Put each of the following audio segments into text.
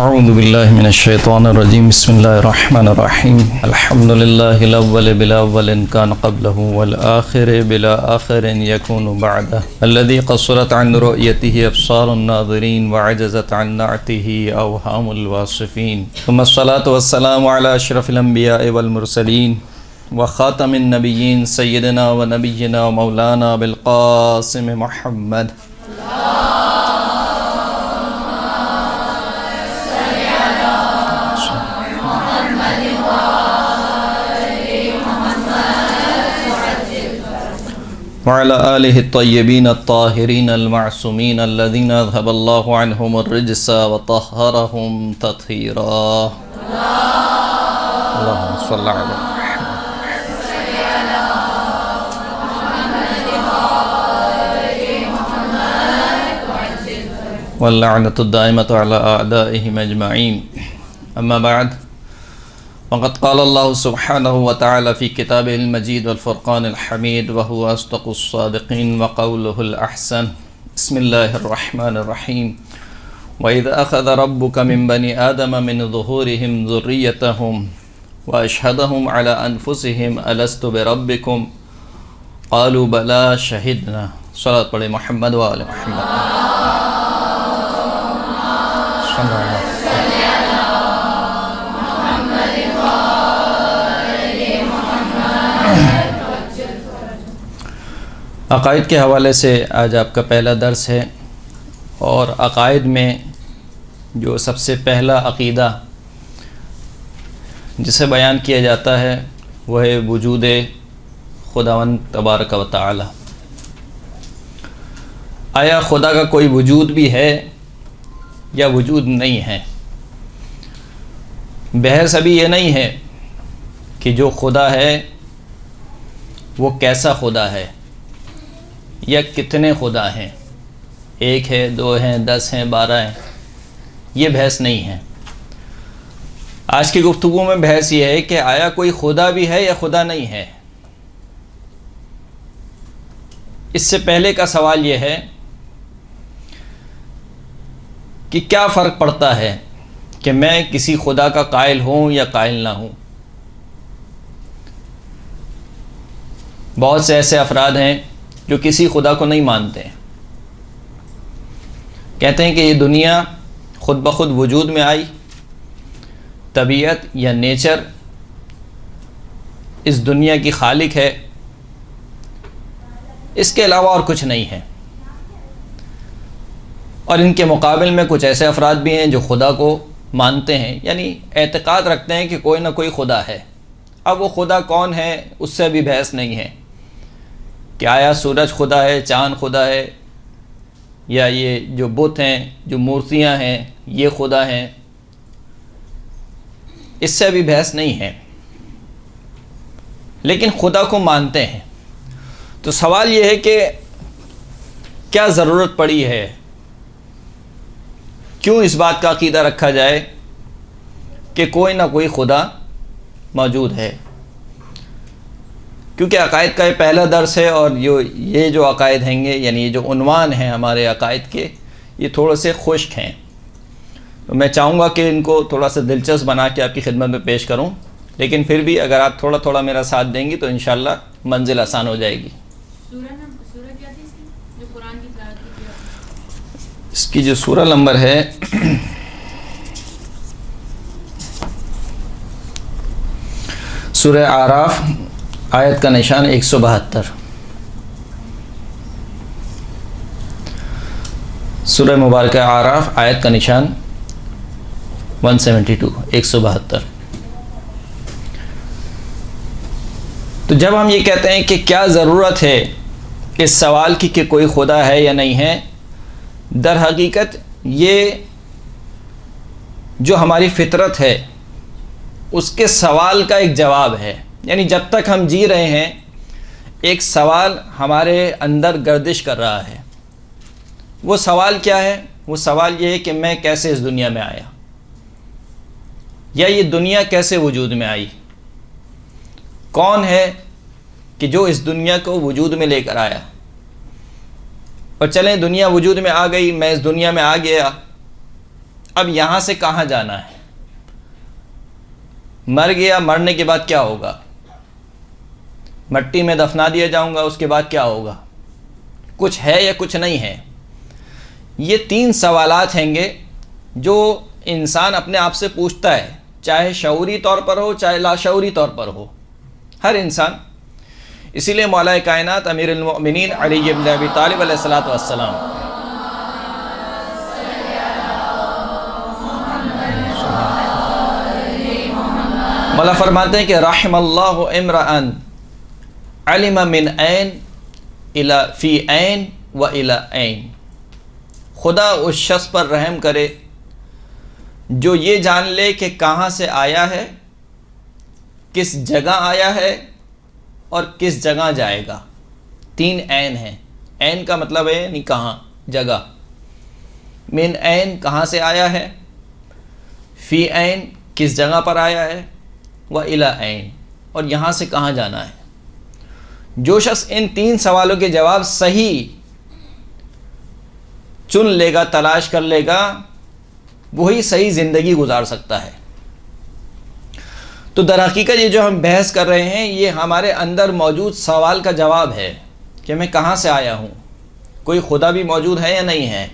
اعوذ باللہ من الشیطان الرجیم بسم اللہ الرحمن الرحیم الحمد للہ الاول بلا اول کان قبلہ والآخر بلا آخر یکون بعدہ الذي قصرت عن رؤیته ابصار الناظرین وعجزت عن نعته اوہام الواصفین ثم الصلاة والسلام على اشرف الانبیاء والمرسلین وخاتم النبیین سیدنا و نبینا و مولانا بالقاسم محمد وعلى آله الطيبين الطاهرين المعصومين الذين أذهب الله عنهم الرجس وطهرهم تطهيرا اللهم صل على محمد واللعنة الدائمة على أعدائهم أجمعين أما بعد وقد قال الله سبحانه وتعالى في كتابه المجيد والفرقان الحميد وهو أصدق الصادقين وقوله الأحسن بسم الله الرحمن الرحيم وإذا أخذ ربك من بني آدم من ظهورهم ذريتهم وأشهدهم على أنفسهم ألست بربكم قالوا بلى شهدنا صلاة پڑھیں محمد وآل محمد صلی اللہ علیہ وسلم. عقائد کے حوالے سے آج آپ کا پہلا درس ہے، اور عقائد میں جو سب سے پہلا عقیدہ جسے بیان کیا جاتا ہے وہ ہے وجود خداوند تبارک و تعالی. آیا خدا کا کوئی وجود بھی ہے یا وجود نہیں ہے؟ بحث ابھی یہ نہیں ہے کہ جو خدا ہے وہ کیسا خدا ہے یا کتنے خدا ہیں، ایک ہے، دو ہیں، 10 ہیں، 12 ہیں، یہ بحث نہیں ہے. آج کی گفتگو میں بحث یہ ہے کہ آیا کوئی خدا بھی ہے یا خدا نہیں ہے. اس سے پہلے کا سوال یہ ہے کہ کیا فرق پڑتا ہے کہ میں کسی خدا کا قائل ہوں یا قائل نہ ہوں. بہت سے ایسے افراد ہیں جو کسی خدا کو نہیں مانتے ہیں، کہتے ہیں کہ یہ دنیا خود بخود وجود میں آئی، طبیعت یا نیچر اس دنیا کی خالق ہے، اس کے علاوہ اور کچھ نہیں ہے. اور ان کے مقابل میں کچھ ایسے افراد بھی ہیں جو خدا کو مانتے ہیں، یعنی اعتقاد رکھتے ہیں کہ کوئی نہ کوئی خدا ہے. اب وہ خدا کون ہے اس سے بھی بحث نہیں ہے کہ آیا سورج خدا ہے، چاند خدا ہے، یا یہ جو بت ہیں، جو مورتیاں ہیں، یہ خدا ہیں. اس سے بھی بحث نہیں ہے، لیکن خدا کو مانتے ہیں. تو سوال یہ ہے کہ کیا ضرورت پڑی ہے، کیوں اس بات کا عقیدہ رکھا جائے کہ کوئی نہ کوئی خدا موجود ہے. کیونکہ عقائد کا یہ پہلا درس ہے، اور یہ جو عقائد ہیں گے، یعنی یہ جو عنوان ہیں ہمارے عقائد کے، یہ تھوڑے سے خشک ہیں. تو میں چاہوں گا کہ ان کو تھوڑا سا دلچسپ بنا کے آپ کی خدمت میں پیش کروں، لیکن پھر بھی اگر آپ تھوڑا تھوڑا میرا ساتھ دیں گی تو انشاءاللہ منزل آسان ہو جائے گی. سورہ کیا تھی جو قرآن کی تلاوت کی؟ اس کی جو سورہ نمبر ہے سورہ اعراف، آیت کا نشان 172. سورہ مبارکہ اعراف، آیت کا نشان 172، 172. تو جب ہم یہ کہتے ہیں کہ کیا ضرورت ہے اس سوال کی کہ کوئی خدا ہے یا نہیں ہے، در حقیقت یہ جو ہماری فطرت ہے اس کے سوال کا ایک جواب ہے. یعنی جب تک ہم جی رہے ہیں ایک سوال ہمارے اندر گردش کر رہا ہے. وہ سوال کیا ہے؟ وہ سوال یہ ہے کہ میں کیسے اس دنیا میں آیا، یا یہ دنیا کیسے وجود میں آئی، کون ہے کہ جو اس دنیا کو وجود میں لے کر آیا. اور چلیں دنیا وجود میں آ گئی، میں اس دنیا میں آ گیا، اب یہاں سے کہاں جانا ہے؟ مر گیا، مرنے کے بعد کیا ہوگا؟ مٹی میں دفنا دیا جاؤں گا، اس کے بعد کیا ہوگا؟ کچھ ہے یا کچھ نہیں ہے؟ یہ 3 سوالات ہیں گے جو انسان اپنے آپ سے پوچھتا ہے، چاہے شعوری طور پر ہو چاہے لاشعوری طور پر ہو، ہر انسان۔ اسی لیے مولا کائنات امیر المؤمنین علی بن ابی طالب علیہ الصلوۃ والسلام مولا فرماتے ہیں کہ رحم اللہ امرأن علم من عین الی فی عین و الی عین، خدا اس شخص پر رحم کرے جو یہ جان لے کہ کہاں سے آیا ہے، کس جگہ آیا ہے اور کس جگہ جائے گا۔ 3 عین ہیں۔ عین کا مطلب ہے یعنی کہاں، جگہ۔ من عین کہاں سے آیا ہے، فی عین کس جگہ پر آیا ہے، و الی عین اور یہاں سے کہاں جانا ہے۔ جو شخص ان 3 سوالوں کے جواب صحیح چن لے گا، تلاش کر لے گا، وہی صحیح زندگی گزار سکتا ہے۔ تو در حقیقت یہ جو ہم بحث کر رہے ہیں یہ ہمارے اندر موجود سوال کا جواب ہے کہ میں کہاں سے آیا ہوں، کوئی خدا بھی موجود ہے یا نہیں ہے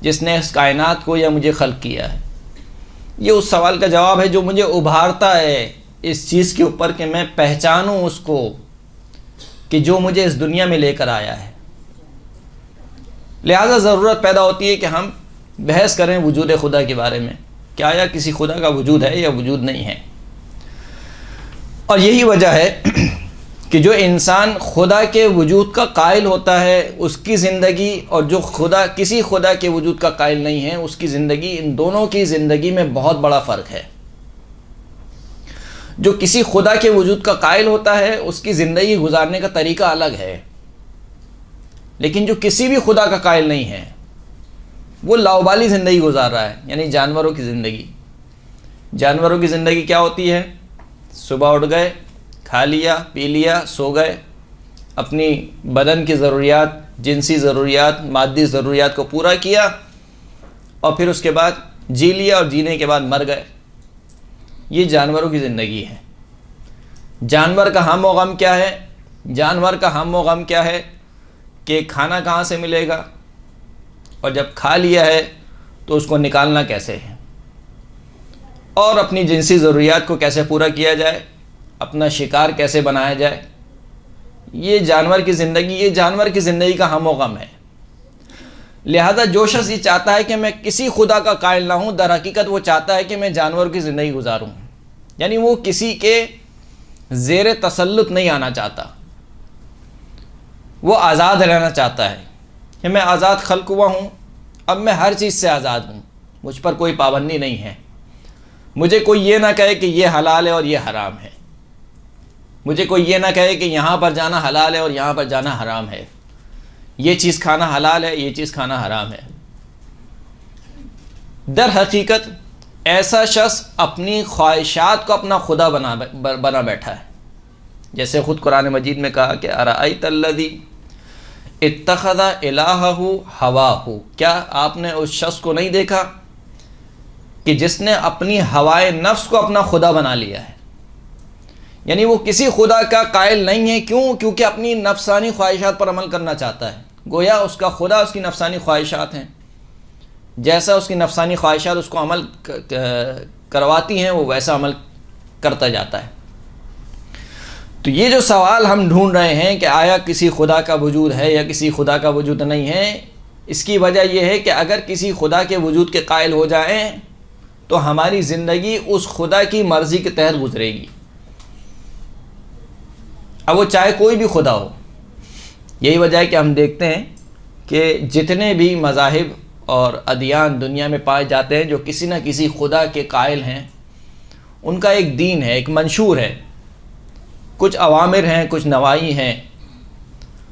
جس نے اس کائنات کو یا مجھے خلق کیا ہے۔ یہ اس سوال کا جواب ہے جو مجھے ابھارتا ہے اس چیز کے اوپر کہ میں پہچانوں اس کو کہ جو مجھے اس دنیا میں لے کر آیا ہے۔ لہذا ضرورت پیدا ہوتی ہے کہ ہم بحث کریں وجود خدا کے بارے میں کہ آیا کسی خدا کا وجود ہے یا وجود نہیں ہے۔ اور یہی وجہ ہے کہ جو انسان خدا کے وجود کا قائل ہوتا ہے اس کی زندگی، اور جو کسی خدا کے وجود کا قائل نہیں ہے اس کی زندگی، ان دونوں کی زندگی میں بہت بڑا فرق ہے۔ جو کسی خدا کے وجود کا قائل ہوتا ہے اس کی زندگی گزارنے کا طریقہ الگ ہے، لیکن جو کسی بھی خدا کا قائل نہیں ہے وہ لاؤبالی زندگی گزار رہا ہے، یعنی جانوروں کی زندگی۔ جانوروں کی زندگی کیا ہوتی ہے؟ صبح اٹھ گئے، کھا لیا پی لیا، سو گئے، اپنی بدن کی ضروریات، جنسی ضروریات، مادی ضروریات کو پورا کیا اور پھر اس کے بعد جی لیا اور جینے کے بعد مر گئے۔ یہ جانوروں کی زندگی ہے۔ جانور کا ہم و غم کیا ہے؟ جانور کا ہم و غم کیا ہے کہ کھانا کہاں سے ملے گا، اور جب کھا لیا ہے تو اس کو نکالنا کیسے ہے، اور اپنی جنسی ضروریات کو کیسے پورا کیا جائے، اپنا شکار کیسے بنایا جائے۔ یہ جانور کی زندگی، یہ جانور کی زندگی کا ہم و غم ہے۔ لہذا جو شخص یہ چاہتا ہے کہ میں کسی خدا کا قائل نہ ہوں، در حقیقت وہ چاہتا ہے کہ میں جانوروں کی زندگی گزاروں، یعنی وہ کسی کے زیر تسلط نہیں آنا چاہتا، وہ آزاد رہنا چاہتا ہے کہ میں آزاد خلق ہوا ہوں، اب میں ہر چیز سے آزاد ہوں، مجھ پر کوئی پابندی نہیں ہے، مجھے کوئی یہ نہ کہے کہ یہ حلال ہے اور یہ حرام ہے، مجھے کوئی یہ نہ کہے کہ یہاں پر جانا حلال ہے اور یہاں پر جانا حرام ہے، یہ چیز کھانا حلال ہے، یہ چیز کھانا حرام ہے۔ در حقیقت ایسا شخص اپنی خواہشات کو اپنا خدا بنا بیٹھا ہے، جیسے خود قرآن مجید میں کہا کہ ارأیت الذی اتخذ الہہ ہواہ، کیا آپ نے اس شخص کو نہیں دیکھا کہ جس نے اپنی ہوائے نفس کو اپنا خدا بنا لیا ہے، یعنی وہ کسی خدا کا قائل نہیں ہے۔ کیوں؟ کیونکہ اپنی نفسانی خواہشات پر عمل کرنا چاہتا ہے، گویا اس کا خدا اس کی نفسانی خواہشات ہیں، جیسا اس کی نفسانی خواہشات اس کو عمل کرواتی ہیں وہ ویسا عمل کرتا جاتا ہے۔ تو یہ جو سوال ہم ڈھونڈ رہے ہیں کہ آیا کسی خدا کا وجود ہے یا کسی خدا کا وجود نہیں ہے، اس کی وجہ یہ ہے کہ اگر کسی خدا کے وجود کے قائل ہو جائیں تو ہماری زندگی اس خدا کی مرضی کے تحت گزرے گی، اب وہ چاہے کوئی بھی خدا ہو۔ یہی وجہ ہے کہ ہم دیکھتے ہیں کہ جتنے بھی مذاہب اور ادیان دنیا میں پائے جاتے ہیں جو کسی نہ کسی خدا کے قائل ہیں، ان کا ایک دین ہے، ایک منشور ہے، کچھ اوامر ہیں، کچھ نواہی ہیں،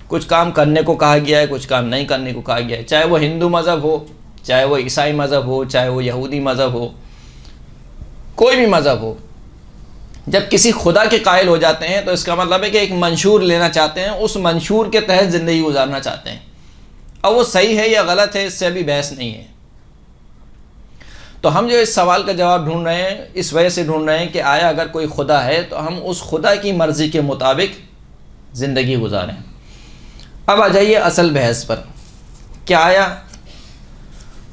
کچھ کام کرنے کو کہا گیا ہے، کچھ کام نہیں کرنے کو کہا گیا ہے، چاہے وہ ہندو مذہب ہو، چاہے وہ عیسائی مذہب ہو، چاہے وہ یہودی مذہب ہو، کوئی بھی مذہب ہو۔ جب کسی خدا کے قائل ہو جاتے ہیں تو اس کا مطلب ہے کہ ایک منشور لینا چاہتے ہیں، اس منشور کے تحت زندگی گزارنا چاہتے ہیں، اب وہ صحیح ہے یا غلط ہے اس سے ابھی بحث نہیں ہے۔ تو ہم جو اس سوال کا جواب ڈھونڈ رہے ہیں اس وجہ سے ڈھونڈ رہے ہیں کہ آیا اگر کوئی خدا ہے تو ہم اس خدا کی مرضی کے مطابق زندگی گزاریں۔ اب آ جائیے اصل بحث پر کہ آیا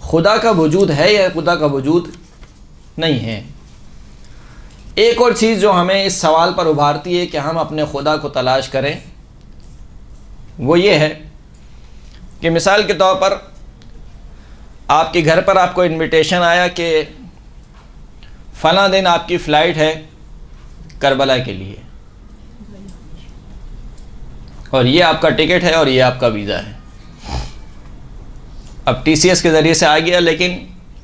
خدا کا وجود ہے یا خدا کا وجود نہیں ہے۔ ایک اور چیز جو ہمیں اس سوال پر ابھارتی ہے کہ ہم اپنے خدا کو تلاش کریں وہ یہ ہے کہ مثال کے طور پر آپ کے گھر پر آپ کو انویٹیشن آیا کہ فلاں دن آپ کی فلائٹ ہے کربلا کے لیے، اور یہ آپ کا ٹکٹ ہے اور یہ آپ کا ویزا ہے۔ اب ٹی سی ایس کے ذریعے سے آ گیا، لیکن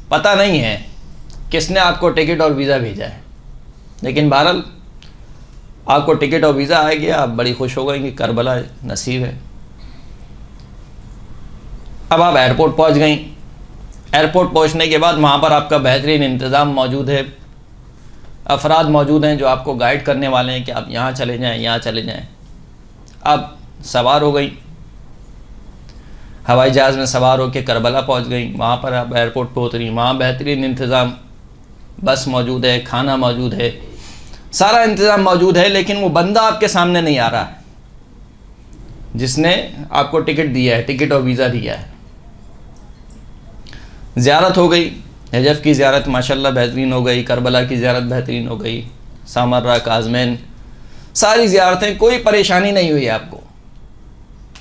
پتہ نہیں ہے کس نے آپ کو ٹکٹ اور ویزا بھیجا ہے، لیکن بہرحال آپ کو ٹکٹ اور ویزا آ گیا، آپ بڑی خوش ہو گئے کہ کربلا نصیب ہے۔ اب آپ ایئرپورٹ پہنچ گئیں، ایئرپورٹ پہنچنے کے بعد وہاں پر آپ کا بہترین انتظام موجود ہے، افراد موجود ہیں جو آپ کو گائیڈ کرنے والے ہیں کہ آپ یہاں چلے جائیں، یہاں چلے جائیں۔ آپ سوار ہو گئیں، ہوائی جہاز میں سوار ہو کے کربلا پہنچ گئیں، وہاں پر آپ ایئرپورٹ پہ اتری، وہاں بہترین انتظام، بس موجود ہے، کھانا موجود ہے، سارا انتظام موجود ہے، لیکن وہ بندہ آپ کے سامنے نہیں آ رہا ہے جس نے آپ کو ٹکٹ دیا ہے، ٹکٹ اور ویزا دیا ہے۔ زیارت ہو گئی، نجف کی زیارت ماشاءاللہ بہترین ہو گئی، کربلا کی زیارت بہترین ہو گئی، سامرہ، کاظمین، ساری زیارتیں، کوئی پریشانی نہیں ہوئی آپ کو،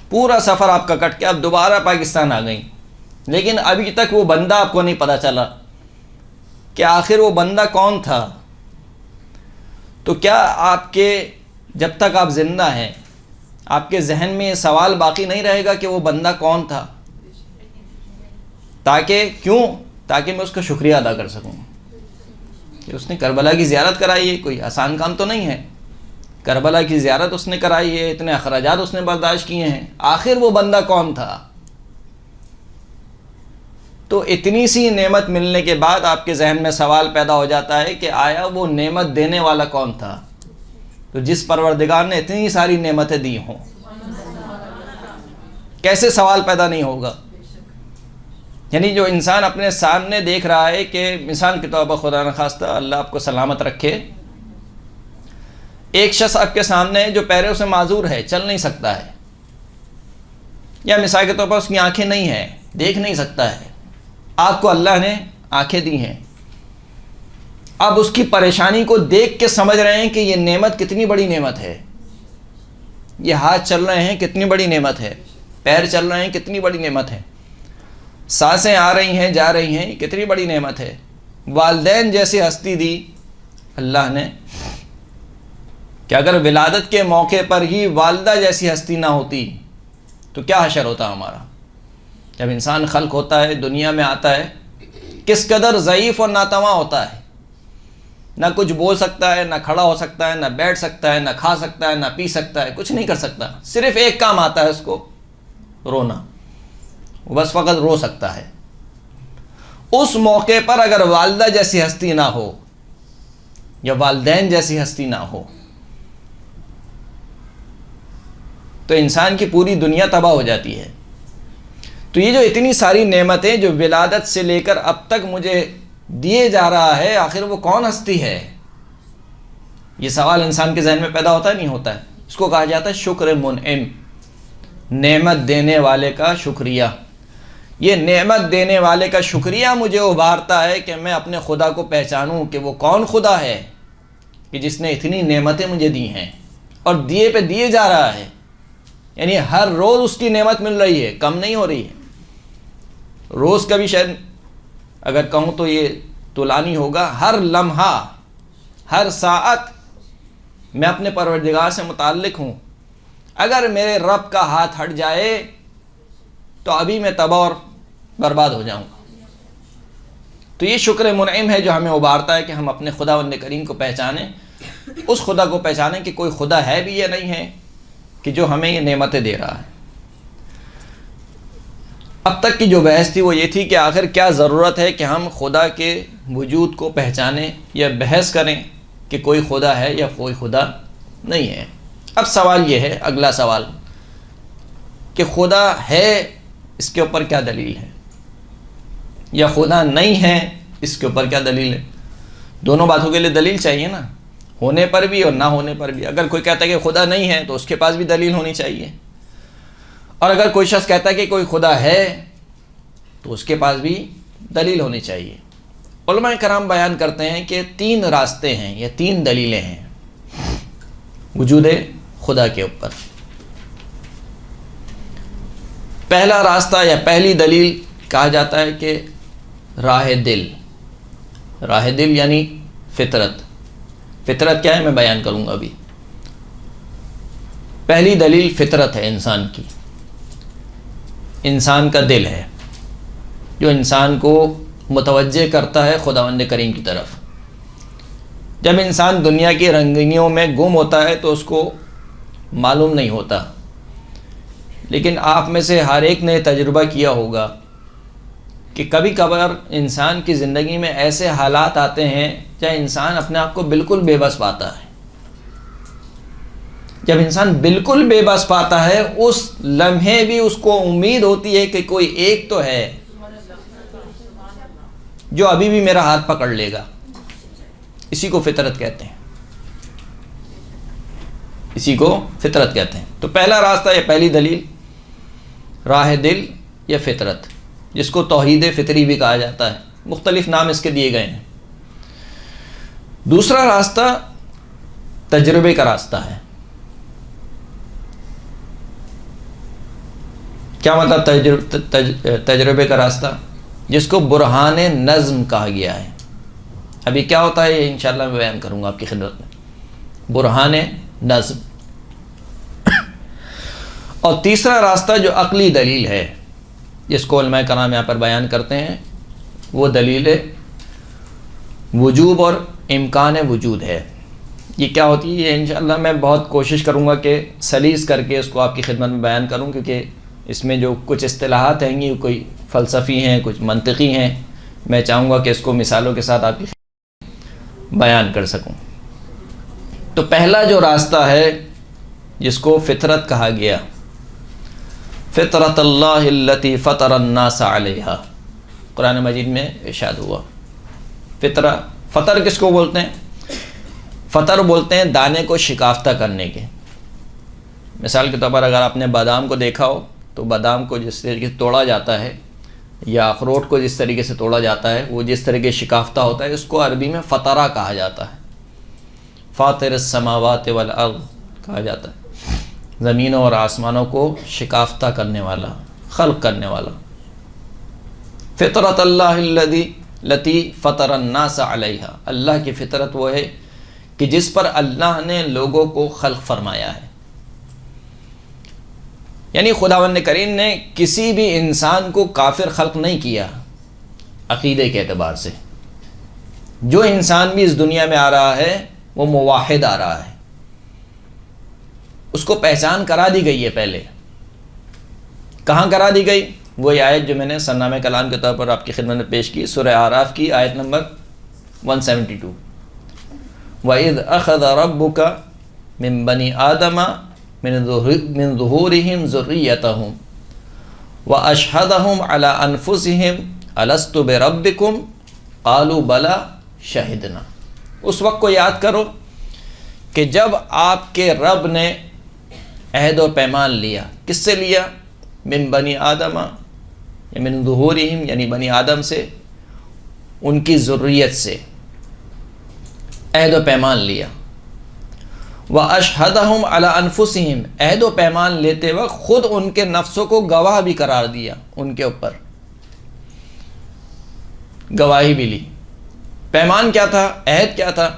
پورا سفر آپ کا کٹ کے آپ دوبارہ پاکستان آ گئیں، لیکن ابھی تک وہ بندہ آپ کو نہیں پتہ چلا کہ آخر وہ بندہ کون تھا۔ تو کیا آپ کے جب تک آپ زندہ ہیں آپ کے ذہن میں یہ سوال باقی نہیں رہے گا کہ وہ بندہ کون تھا؟ تاکہ میں اس کا شکریہ ادا کر سکوں کہ اس نے کربلا کی زیارت کرائی ہے، کوئی آسان کام تو نہیں ہے، کربلا کی زیارت اس نے کرائی ہے، اتنے اخراجات اس نے برداشت کیے ہیں، آخر وہ بندہ کون تھا؟ تو اتنی سی نعمت ملنے کے بعد آپ کے ذہن میں سوال پیدا ہو جاتا ہے کہ آیا وہ نعمت دینے والا کون تھا؟ تو جس پروردگار نے اتنی ساری نعمتیں دی ہوں، کیسے سوال پیدا نہیں ہوگا؟ یعنی جو انسان اپنے سامنے دیکھ رہا ہے کہ مثال کے طور پر خدا نخواستہ اللہ آپ کو سلامت رکھے، ایک شخص آپ کے سامنے ہے جو پیروں سے معذور ہے، چل نہیں سکتا ہے، یا مثال کے طور پر اس کی آنکھیں نہیں ہیں، دیکھ نہیں سکتا ہے، آپ کو اللہ نے آنکھیں دی ہیں، اب اس کی پریشانی کو دیکھ کے سمجھ رہے ہیں کہ یہ نعمت کتنی بڑی نعمت ہے، یہ ہاتھ چل رہے ہیں کتنی بڑی نعمت ہے، پیر چل رہے ہیں کتنی بڑی نعمت ہے، سانسیں آ رہی ہیں جا رہی ہیں کتنی بڑی نعمت ہے، والدین جیسی ہستی دی اللہ نے کہ اگر ولادت کے موقع پر ہی والدہ جیسی ہستی نہ ہوتی تو کیا حشر ہوتا ہمارا۔ جب انسان خلق ہوتا ہے، دنیا میں آتا ہے، کس قدر ضعیف اور ناتواں ہوتا ہے، نہ کچھ بول سکتا ہے، نہ کھڑا ہو سکتا ہے، نہ بیٹھ سکتا ہے، نہ کھا سکتا ہے، نہ پی سکتا ہے، کچھ نہیں کر سکتا، صرف ایک کام آتا ہے اس کو، رونا، وہ بس فقط رو سکتا ہے۔ اس موقع پر اگر والدہ جیسی ہستی نہ ہو یا والدین جیسی ہستی نہ ہو تو انسان کی پوری دنیا تباہ ہو جاتی ہے۔ تو یہ جو اتنی ساری نعمتیں جو ولادت سے لے کر اب تک مجھے دیے جا رہا ہے، آخر وہ کون ہستی ہے؟ یہ سوال انسان کے ذہن میں پیدا ہوتا ہے نہیں ہوتا ہے؟ اس کو کہا جاتا ہے شکر منعم، نعمت دینے والے کا شکریہ۔ یہ نعمت دینے والے کا شکریہ مجھے ابھارتا ہے کہ میں اپنے خدا کو پہچانوں کہ وہ کون خدا ہے کہ جس نے اتنی نعمتیں مجھے دی ہیں اور دیے پہ دیے جا رہا ہے، یعنی ہر روز اس کی نعمت مل رہی ہے، کم نہیں ہو رہی ہے۔ روز کا بھی شاید اگر کہوں تو یہ طولانی ہوگا، ہر لمحہ ہر ساعت میں اپنے پروردگار سے متعلق ہوں، اگر میرے رب کا ہاتھ ہٹ جائے تو ابھی میں تباہ اور برباد ہو جاؤں گا۔ تو یہ شکر منعم ہے جو ہمیں ابھارتا ہے کہ ہم اپنے خداوند کریم کو پہچانیں، اس خدا کو پہچانیں کہ کوئی خدا ہے بھی یا نہیں ہے کہ جو ہمیں یہ نعمتیں دے رہا ہے۔ اب تک کی جو بحث تھی وہ یہ تھی کہ آخر کیا ضرورت ہے کہ ہم خدا کے وجود کو پہچانیں یا بحث کریں کہ کوئی خدا ہے یا کوئی خدا نہیں ہے۔ اب سوال یہ ہے، اگلا سوال، کہ خدا ہے اس کے اوپر کیا دلیل ہے، یا خدا نہیں ہے اس کے اوپر کیا دلیل ہے؟ دونوں باتوں کے لیے دلیل چاہیے نا، ہونے پر بھی اور نہ ہونے پر بھی۔ اگر کوئی کہتا ہے کہ خدا نہیں ہے تو اس کے پاس بھی دلیل ہونی چاہیے، اور اگر کوئی شخص کہتا ہے کہ کوئی خدا ہے تو اس کے پاس بھی دلیل ہونی چاہیے۔ علماء کرام بیان کرتے ہیں کہ 3 راستے ہیں یا 3 دلیلیں ہیں وجود خدا کے اوپر۔ پہلا راستہ یا پہلی دلیل کہا جاتا ہے کہ راہ دل۔ راہ دل یعنی فطرت۔ فطرت کیا ہے میں بیان کروں گا ابھی۔ پہلی دلیل فطرت ہے انسان کی، انسان کا دل ہے جو انسان کو متوجہ کرتا ہے خداوند کریم کی طرف۔ جب انسان دنیا کی رنگینیوں میں گم ہوتا ہے تو اس کو معلوم نہیں ہوتا، لیکن آپ میں سے ہر ایک نے تجربہ کیا ہوگا کہ کبھی کبھار انسان کی زندگی میں ایسے حالات آتے ہیں جہاں انسان اپنے آپ کو بالکل بے بس پاتا ہے۔ جب انسان بالکل بے بس پاتا ہے اس لمحے بھی اس کو امید ہوتی ہے کہ کوئی ایک تو ہے جو ابھی بھی میرا ہاتھ پکڑ لے گا۔ اسی کو فطرت کہتے ہیں، اسی کو فطرت کہتے ہیں۔ تو پہلا راستہ یا پہلی دلیل راہ دل یا فطرت، جس کو توحید فطری بھی کہا جاتا ہے، مختلف نام اس کے دیے گئے ہیں۔ دوسرا راستہ تجربے کا راستہ ہے۔ کیا مطلب تجربے کا راستہ؟ جس کو برہان نظم کہا گیا ہے۔ ابھی کیا ہوتا ہے یہ انشاءاللہ میں بیان کروں گا آپ کی خدمت میں، برہان نظم۔ اور تیسرا راستہ جو عقلی دلیل ہے، جس کو علماء کرام یہاں پر بیان کرتے ہیں، وہ دلیل وجوب اور امکان وجود ہے۔ یہ کیا ہوتی ہے؟ یہ انشاءاللہ میں بہت کوشش کروں گا کہ سلیس کر کے اس کو آپ کی خدمت میں بیان کروں، کیونکہ اس میں جو کچھ اصطلاحات ہیں گی کوئی فلسفی ہیں، کچھ منطقی ہیں، میں چاہوں گا کہ اس کو مثالوں کے ساتھ آپ کی بیان کر سکوں۔ تو پہلا جو راستہ ہے جس کو فطرت کہا گیا، فطرت اللہ التی فطر الناس علیہا، قرآن مجید میں ارشاد ہوا۔ فطر کس کو بولتے ہیں؟ فطر بولتے ہیں دانے کو شکافتہ کرنے کے۔ مثال کے طور پر اگر آپ نے بادام کو دیکھا ہو تو بادام کو جس طریقے سے توڑا جاتا ہے یا اخروٹ کو جس طریقے سے توڑا جاتا ہے، وہ جس طریقے شکافتہ ہوتا ہے، اس کو عربی میں فطرہ کہا جاتا ہے۔ فاطر السماوات والارض کہا جاتا ہے، زمینوں اور آسمانوں کو شکافتہ کرنے والا، خلق کرنے والا۔ فطرت اللہ التی فطر الناس علیہا، اللہ کی فطرت وہ ہے کہ جس پر اللہ نے لوگوں کو خلق فرمایا ہے۔ یعنی خداوند کریم نے کسی بھی انسان کو کافر خلق نہیں کیا عقیدے کے اعتبار سے۔ جو انسان بھی اس دنیا میں آ رہا ہے وہ موحد آ رہا ہے، اس کو پہچان کرا دی گئی ہے پہلے۔ کہاں کرا دی گئی؟ وہی آیت جو میں نے سرنامہ کلام کے طور پر آپ کی خدمت میں پیش کی، سورہ اعراف کی آیت نمبر 172۔ وَإِذْ أَخَذَ رَبُّكَ مِن بَنِي آدَمَ من ظهورهم ذريتهم واشهدهم على انفسهم الست بربكم قالوا بلى شهدنا۔ اس وقت کو یاد کرو کہ جب آپ کے رب نے عہد و پیمان لیا، کس سے لیا؟ من بنی آدم یا من ظہورہم، یعنی بنی آدم سے، ان کی ذریت سے عہد و پیمان لیا۔ وَأَشْهَدَهُمْ عَلَىٰ أَنفُسِهِمْ، عہد و پیمان لیتے وقت خود ان کے نفسوں کو گواہ بھی قرار دیا، ان کے اوپر گواہی بھی لی۔ پیمان کیا تھا؟ عہد کیا تھا؟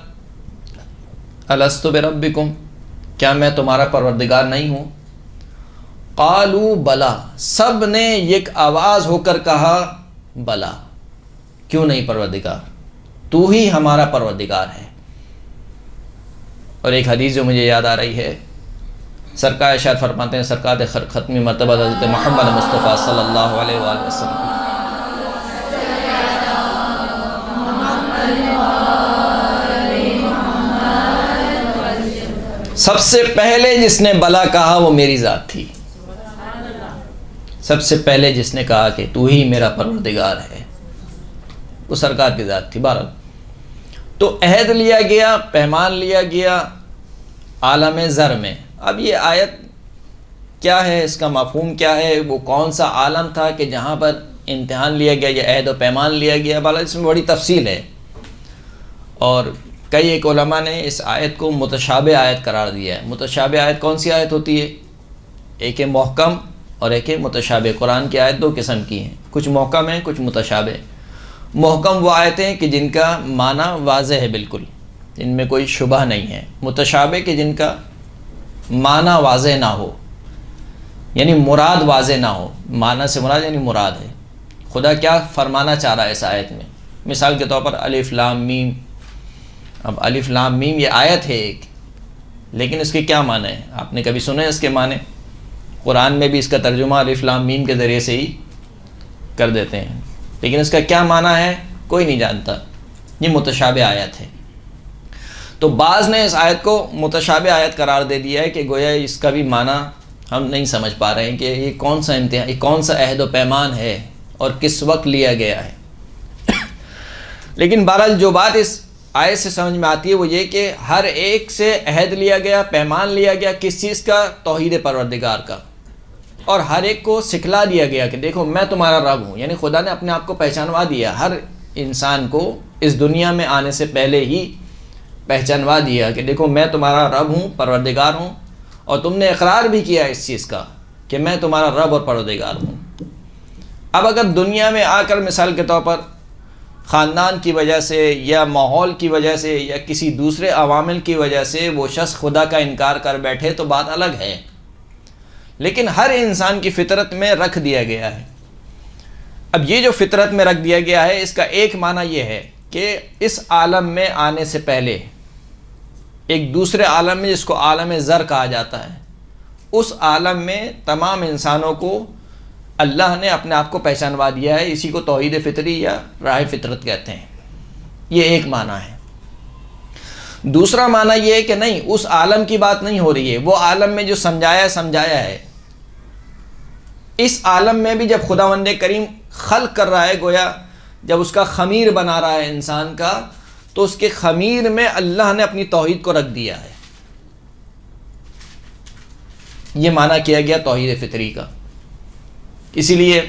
أَلَسْتُ بِرَبِّكُمْ، کیا میں تمہارا پروردگار نہیں ہوں؟ قالوا بلا، سب نے ایک آواز ہو کر کہا بلا، کیوں نہیں پروردگار، تو ہی ہمارا پروردگار ہے۔ اور ایک حدیث جو مجھے یاد آ رہی ہے، سرکار ارشاد فرماتے ہیں، سرکار ختمی مرتبہ حضرت محمد مصطفیٰ صلی اللہ علیہ وآلہ وسلم، سب سے پہلے جس نے بلا کہا وہ میری ذات تھی۔ سب سے پہلے جس نے کہا کہ تو ہی میرا پروردگار ہے وہ سرکار کی ذات تھی. بہرحال تو عہد لیا گیا، پیمان لیا گیا عالم زر میں. اب یہ آیت کیا ہے، اس کا مفہوم کیا ہے، وہ کون سا عالم تھا کہ جہاں پر امتحان لیا گیا، یہ عہد و پیمان لیا گیا؟ بہرحال اس میں بڑی تفصیل ہے، اور کئی ایک علماء نے اس آیت کو متشابہ آیت قرار دیا ہے. متشابہ آیت کون سی آیت ہوتی ہے؟ ایک ہے محکم اور ایک ہے متشابہ. قرآن کی آیت دو قسم کی ہیں، کچھ محکم ہیں، کچھ متشابہ. محکم وہ آیتیں کہ جن کا معنی واضح ہے، بالکل جن میں کوئی شبہ نہیں ہے. متشابہ کہ جن کا معنی واضح نہ ہو، یعنی مراد واضح نہ ہو. معنی سے مراد یعنی مراد ہے، خدا کیا فرمانا چاہ رہا ہے اس آیت میں. مثال کے طور پر الف لام میم. اب الف لام میم یہ آیت ہے ایک، لیکن اس کے کیا معنی ہیں؟ آپ نے کبھی سنے اس کے معنی؟ قرآن میں بھی اس کا ترجمہ الف لام میم کے ذریعے سے ہی کر دیتے ہیں، لیکن اس کا کیا معنی ہے کوئی نہیں جانتا. یہ متشابہ آیت ہے. تو بعض نے اس آیت کو متشابہ آیت قرار دے دیا ہے کہ گویا اس کا بھی معنی ہم نہیں سمجھ پا رہے ہیں کہ یہ کون سا امتحان، یہ کون سا عہد و پیمان ہے اور کس وقت لیا گیا ہے. لیکن بہرحال جو بات اس آیت سے سمجھ میں آتی ہے وہ یہ کہ ہر ایک سے عہد لیا گیا، پیمان لیا گیا. کس چیز کا؟ توحید پروردگار کا. اور ہر ایک کو سکھلا دیا گیا کہ دیکھو میں تمہارا رب ہوں. یعنی خدا نے اپنے آپ کو پہچانوا دیا، ہر انسان کو اس دنیا میں آنے سے پہلے ہی پہچانوا دیا کہ دیکھو میں تمہارا رب ہوں، پروردگار ہوں. اور تم نے اقرار بھی کیا اس چیز کا کہ میں تمہارا رب اور پروردگار ہوں. اب اگر دنیا میں آ کر مثال کے طور پر خاندان کی وجہ سے یا ماحول کی وجہ سے یا کسی دوسرے عوامل کی وجہ سے وہ شخص خدا کا انکار کر بیٹھے تو بات الگ ہے، لیکن ہر انسان کی فطرت میں رکھ دیا گیا ہے. اب یہ جو فطرت میں رکھ دیا گیا ہے اس کا ایک معنی یہ ہے کہ اس عالم میں آنے سے پہلے ایک دوسرے عالم میں، جس کو عالم زر کہا جاتا ہے، اس عالم میں تمام انسانوں کو اللہ نے اپنے آپ کو پہچانوا دیا ہے. اسی کو توحید فطری یا راہ فطرت کہتے ہیں. یہ ایک معنی ہے. دوسرا معنی یہ ہے کہ نہیں، اس عالم کی بات نہیں ہو رہی ہے، وہ عالم میں جو سمجھایا ہے. اس عالم میں بھی جب خداوند کریم خلق کر رہا ہے، گویا جب اس کا خمیر بنا رہا ہے انسان کا، تو اس کے خمیر میں اللہ نے اپنی توحید کو رکھ دیا ہے. یہ معنی کیا گیا توحید فطری کا. اسی لیے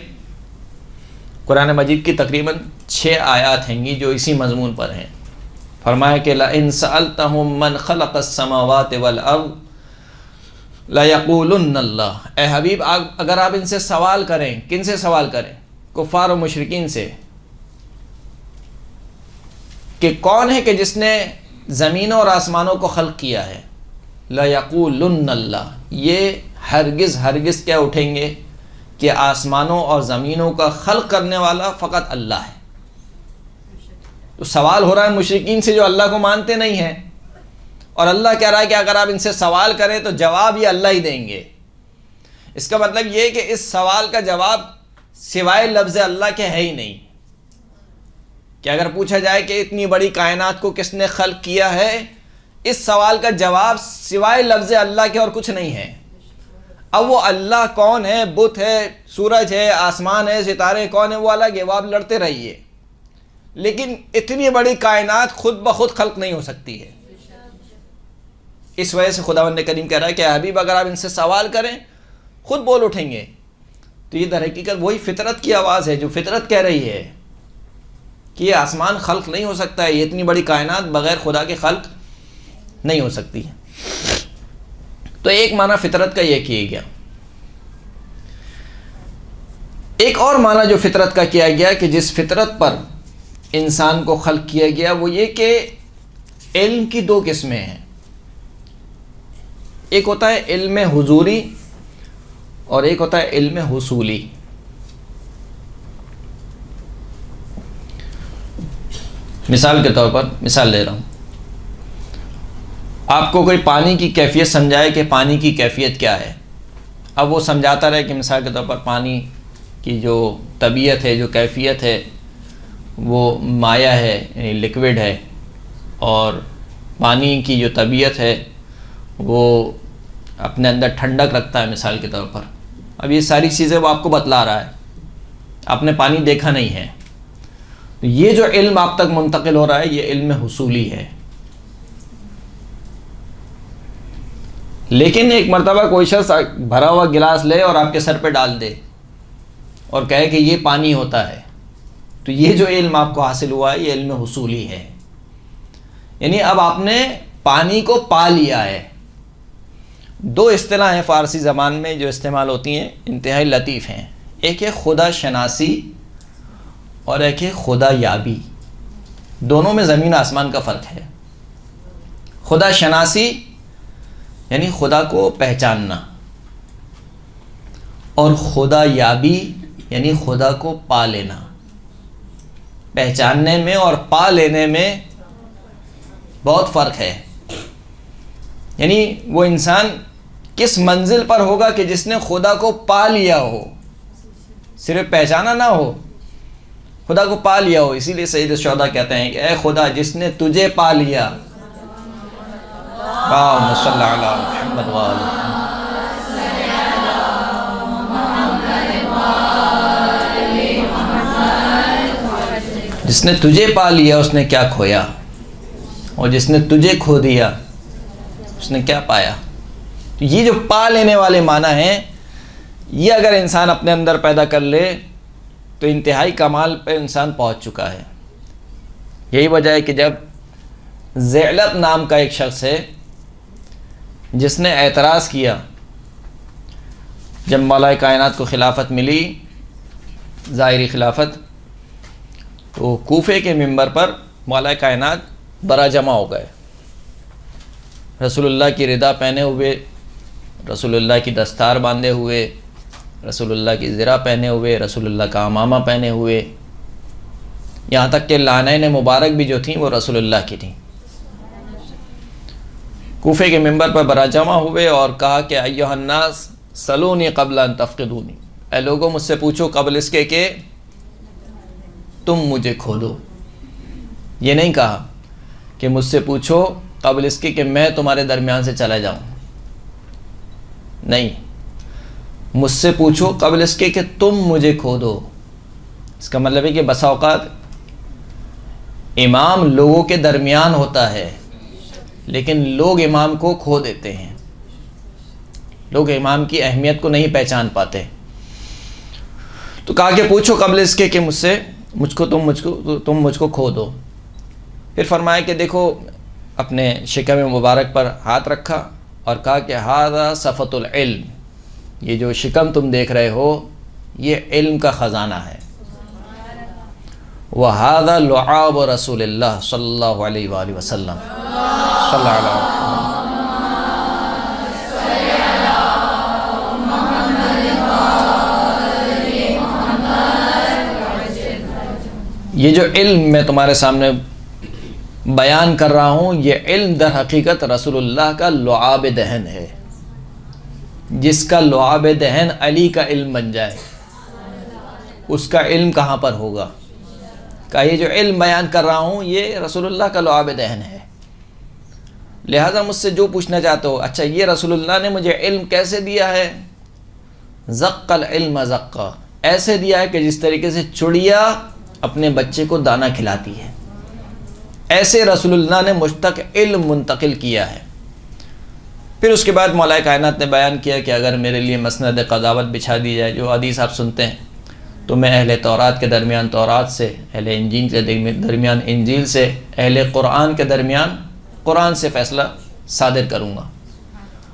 قرآن مجید کی تقریباً 6 آیات ہیں گی جو اسی مضمون پر ہیں. فرمایا کہ لَئِن سَأَلْتَهُم مَّنْ خَلَقَ السَّمَاوَاتِ وَالْأَرْضَ لَيَقُولُنَّ اللَّهُ. اے حبیب اگر آپ ان سے سوال کریں، کن سے سوال کریں؟ کفار و مشرکین سے، کہ کون ہے کہ جس نے زمینوں اور آسمانوں کو خلق کیا ہے. لَيَقُولُنَّ اللَّهُ. یہ ہرگز کیا اٹھیں گے کہ آسمانوں اور زمینوں کا خلق کرنے والا فقط اللہ ہے. تو سوال ہو رہا ہے مشرکین سے جو اللہ کو مانتے نہیں ہیں، اور اللہ کہہ رہا ہے کہ اگر آپ ان سے سوال کریں تو جواب یہ اللہ ہی دیں گے. اس کا مطلب یہ کہ اس سوال کا جواب سوائے لفظ اللہ کے ہے ہی نہیں. کہ اگر پوچھا جائے کہ اتنی بڑی کائنات کو کس نے خلق کیا ہے، اس سوال کا جواب سوائے لفظ اللہ کے اور کچھ نہیں ہے. اب وہ اللہ کون ہے؟ بت ہے، سورج ہے، آسمان ہے، ستارے کون ہیں، وہ الگ ہے، وہ آپ لڑتے رہیے. لیکن اتنی بڑی کائنات خود بخود خلق نہیں ہو سکتی ہے. اس وجہ سے خداوند کریم کہہ رہا ہے کہ حبیب اگر آپ ان سے سوال کریں خود بول اٹھیں گے. تو یہ در حقیقت وہی فطرت کی آواز ہے جو فطرت کہہ رہی ہے کہ یہ آسمان خلق نہیں ہو سکتا ہے، یہ اتنی بڑی کائنات بغیر خدا کے خلق نہیں ہو سکتی ہے. تو ایک معنی فطرت کا یہ کیا گیا. ایک اور معنی جو فطرت کا کیا گیا کہ جس فطرت پر انسان کو خلق کیا گیا وہ یہ کہ علم کی 2 قسمیں ہیں. ایک ہوتا ہے علم حضوری اور ایک ہوتا ہے علم حصولی. مثال کے طور پر مثال لے رہا ہوں، آپ کو کوئی پانی کی کیفیت سمجھائے کہ پانی کی کیفیت کیا ہے. اب وہ سمجھاتا رہے کہ مثال کے طور پر پانی کی جو طبیعت ہے، جو کیفیت ہے، وہ مائع ہے، یعنی لیکوڈ ہے، اور پانی کی جو طبیعت ہے وہ اپنے اندر ٹھنڈک رکھتا ہے مثال کے طور پر. اب یہ ساری چیزیں وہ آپ کو بتلا رہا ہے، آپ نے پانی دیکھا نہیں ہے. تو یہ جو علم آپ تک منتقل ہو رہا ہے یہ علم حصولی ہے. لیکن ایک مرتبہ کوئی شخص بھرا ہوا گلاس لے اور آپ کے سر پہ ڈال دے اور کہے کہ یہ پانی ہوتا ہے، تو یہ جو علم آپ کو حاصل ہوا ہے یہ علم حصولی ہے. یعنی اب آپ نے پانی کو پا لیا ہے. دو اصطلاح ہیں فارسی زبان میں جو استعمال ہوتی ہیں، انتہائی لطیف ہیں. ایک ہے خدا شناسی اور ایک ہے خدا یابی. دونوں میں زمین آسمان کا فرق ہے. خدا شناسی یعنی خدا کو پہچاننا، اور خدا یابی یعنی خدا کو پا لینا. پہچاننے میں اور پا لینے میں بہت فرق ہے. یعنی وہ انسان کس منزل پر ہوگا کہ جس نے خدا کو پا لیا ہو، صرف پہچانا نہ ہو، خدا کو پا لیا ہو. اسی لیے سید الشہداء کہتے ہیں کہ اے خدا جس نے تجھے پا لیا، اللہم صلی علی محمد وآل محمد. جس نے تجھے پا لیا اس نے کیا کھویا، اور جس نے تجھے کھو دیا اس نے کیا پایا. تو یہ جو پا لینے والے معنی ہیں، یہ اگر انسان اپنے اندر پیدا کر لے تو انتہائی کمال پہ انسان پہنچ چکا ہے. یہی وجہ ہے کہ جب ذیلب نام کا ایک شخص ہے جس نے اعتراض کیا جب مولا کائنات کو خلافت ملی، ظاہری خلافت، تو کوفے کے منبر پر مولا کائنات برا جمع ہو گئے، رسول اللہ کی ردا پہنے ہوئے، رسول اللہ کی دستار باندھے ہوئے، رسول اللہ کی زرہ پہنے ہوئے، رسول اللہ کا عمامہ پہنے ہوئے، یہاں تک کہ لعنین مبارک بھی جو تھیں وہ رسول اللہ کی تھیں. کوفے کے منبر پر برا جمع ہوئے اور کہا کہ ایھا الناس سلونی قبل ان تفقدونی، اے لوگوں مجھ سے پوچھو قبل اس کے کہ تم مجھے کھو دو. یہ نہیں کہا کہ مجھ سے پوچھو قبل اس کے کہ میں تمہارے درمیان سے چلا جاؤں، نہیں، مجھ سے پوچھو قبل اس کے کہ تم مجھے کھو دو. اس کا مطلب ہے کہ بسا اوقات امام لوگوں کے درمیان ہوتا ہے لیکن لوگ امام کو کھو دیتے ہیں، لوگ امام کی اہمیت کو نہیں پہچان پاتے. تو کہا کہ پوچھو قبل اس کے کہ تم مجھ کو کھو دو. پھر فرمایا کہ دیکھو، اپنے شکم مبارک پر ہاتھ رکھا اور کہا کہ ھذا صفۃ العلم، یہ جو شکم تم دیکھ رہے ہو یہ علم کا خزانہ ہے. وَھذا لعاب رسول اللہ صلی اللہ علیہ وآلہ وسلم صلی اللہ علیہ وسلم. یہ جو علم میں تمہارے سامنے بیان کر رہا ہوں، یہ علم در حقیقت رسول اللہ کا لعاب دہن ہے. جس کا لعاب دہن علی کا علم بن جائے اس کا علم کہاں پر ہوگا. کہ یہ جو علم بیان کر رہا ہوں یہ رسول اللہ کا لعاب دہن ہے. لہٰذا مجھ سے جو پوچھنا چاہتے ہو، اچھا یہ رسول اللہ نے مجھے علم کیسے دیا ہے؟ زق العلم زقا، ایسے دیا ہے کہ جس طریقے سے چڑیا اپنے بچے کو دانہ کھلاتی ہے، ایسے رسول اللہ نے مجھ تک علم منتقل کیا ہے. پھر اس کے بعد مولا کائنات نے بیان کیا کہ اگر میرے لیے مسند قضاوت بچھا دی جائے، جو حدیث آپ سنتے ہیں، تو میں اہل تورات کے درمیان تورات سے، اہل انجیل کے درمیان انجیل سے، اہل قرآن کے درمیان قرآن سے فیصلہ صادر کروں گا.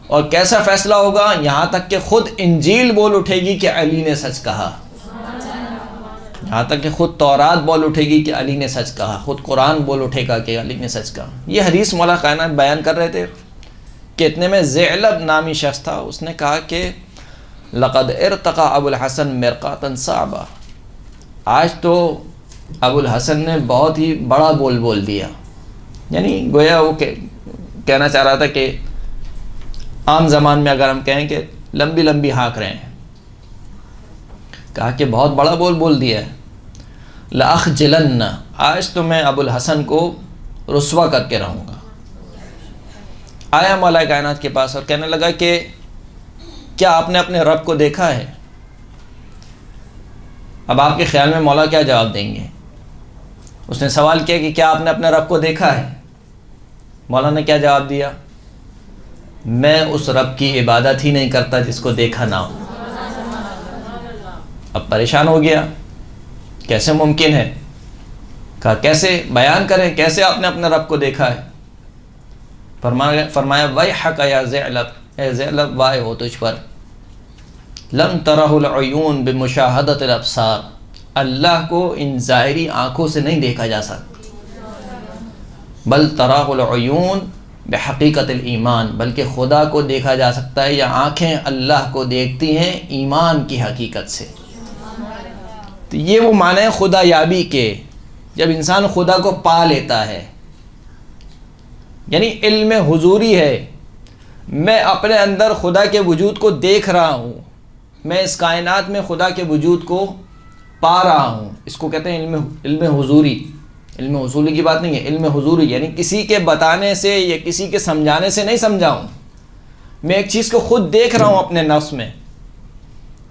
اور کیسا فیصلہ ہوگا؟ یہاں تک کہ خود انجیل بول اٹھے گی کہ علی نے سچ کہا، یہاں تک کہ خود تورات بول اٹھے گی کہ علی نے سچ کہا، خود قرآن بول اٹھے گا کہ علی نے سچ کہا. یہ حدیث مولا کائنات بیان کر رہے تھے کہ اتنے میں ذیلب نامی شخص تھا، اس نے کہا کہ لقد ارتقى ابو الحسن مرقاتا صعبا، آج تو ابو الحسن نے بہت ہی بڑا بول دیا. یعنی گویا وہ کہنا چاہ رہا تھا کہ عام زمان میں اگر ہم کہیں کہ لمبی لمبی ہانک رہے ہیں، کہا کہ بہت بڑا بول دیا ہے. لأخجلن، آج تو میں ابو الحسن کو رسوا کر کے رہوں گا. آیا مولا کائنات کے پاس اور کہنے لگا کہ کیا آپ نے اپنے رب کو دیکھا ہے؟ اب آپ کے خیال میں مولا کیا جواب دیں گے؟ اس نے سوال کیا کہ کیا آپ نے اپنے رب کو دیکھا ہے؟ مولانا نے کیا جواب دیا؟ میں اس رب کی عبادت ہی نہیں کرتا جس کو دیکھا نہ ہو۔ اب پریشان ہو گیا، کیسے ممکن ہے؟ کہا کیسے بیان کریں، کیسے آپ نے اپنے رب کو دیکھا ہے؟ فرمایا ویحک یا ذئلب، اے ذئلب وائے ہو تجھ پر، لم ترہ العیون بمشاہدۃ الابصار، اللہ کو ان ظاہری آنکھوں سے نہیں دیکھا جا سکتا، بل تراہ العیون بحقیقت الایمان، بلکہ خدا کو دیکھا جا سکتا ہے، یا آنکھیں اللہ کو دیکھتی ہیں ایمان کی حقیقت سے۔ تو یہ وہ معنی ہے خدا یابی کے، جب انسان خدا کو پا لیتا ہے، یعنی علم حضوری ہے، میں اپنے اندر خدا کے وجود کو دیکھ رہا ہوں، میں اس کائنات میں خدا کے وجود کو پا رہا ہوں، اس کو کہتے ہیں علم حضوری۔ علم حصولی کی بات نہیں ہے، علم حضوری، یعنی کسی کے بتانے سے یا کسی کے سمجھانے سے نہیں سمجھا ہوں، میں ایک چیز کو خود دیکھ رہا ہوں اپنے نفس میں۔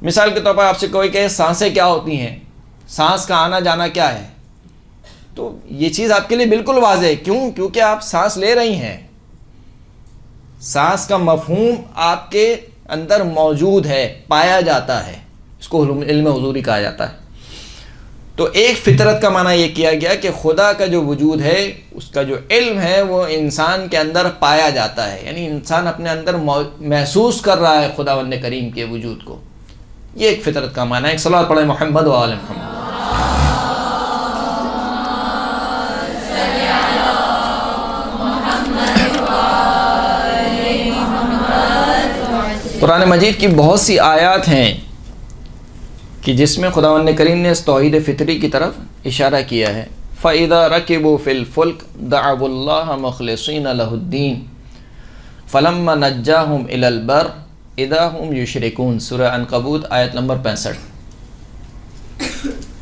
مثال کے طور پر آپ سے کوئی کہے سانسیں کیا ہوتی ہیں، سانس کا آنا جانا کیا ہے، تو یہ چیز آپ کے لیے بالکل واضح ہے، کیونکہ آپ سانس لے رہی ہیں، سانس کا مفہوم آپ کے اندر موجود ہے، پایا جاتا ہے، اس کو علم حضوری کہا جاتا ہے۔ تو ایک فطرت کا معنی یہ کیا گیا کہ خدا کا جو وجود ہے، اس کا جو علم ہے وہ انسان کے اندر پایا جاتا ہے، یعنی انسان اپنے اندر محسوس کر رہا ہے خداوند کریم کے وجود کو، یہ ایک فطرت کا معنی ہے۔ ایک صلوات پڑھیں محمد و آل محمد۔ قرآن مجید کی بہت سی آیات ہیں کہ جس میں خداوند کریم نے اس توحید فطری کی طرف اشارہ کیا ہے۔ فَإِذَا رَكِبُوا فِي الْفُلْكِ دَعَوُا اللَّهَ مُخْلِصِينَ لَهُ الدِّينَ فَلَمَّا نَجَّاهُمْ إِلَى الْبَرِّ إِذَا هُمْ يُشْرِكُونَ، سورہ عنکبوت آیت نمبر 65۔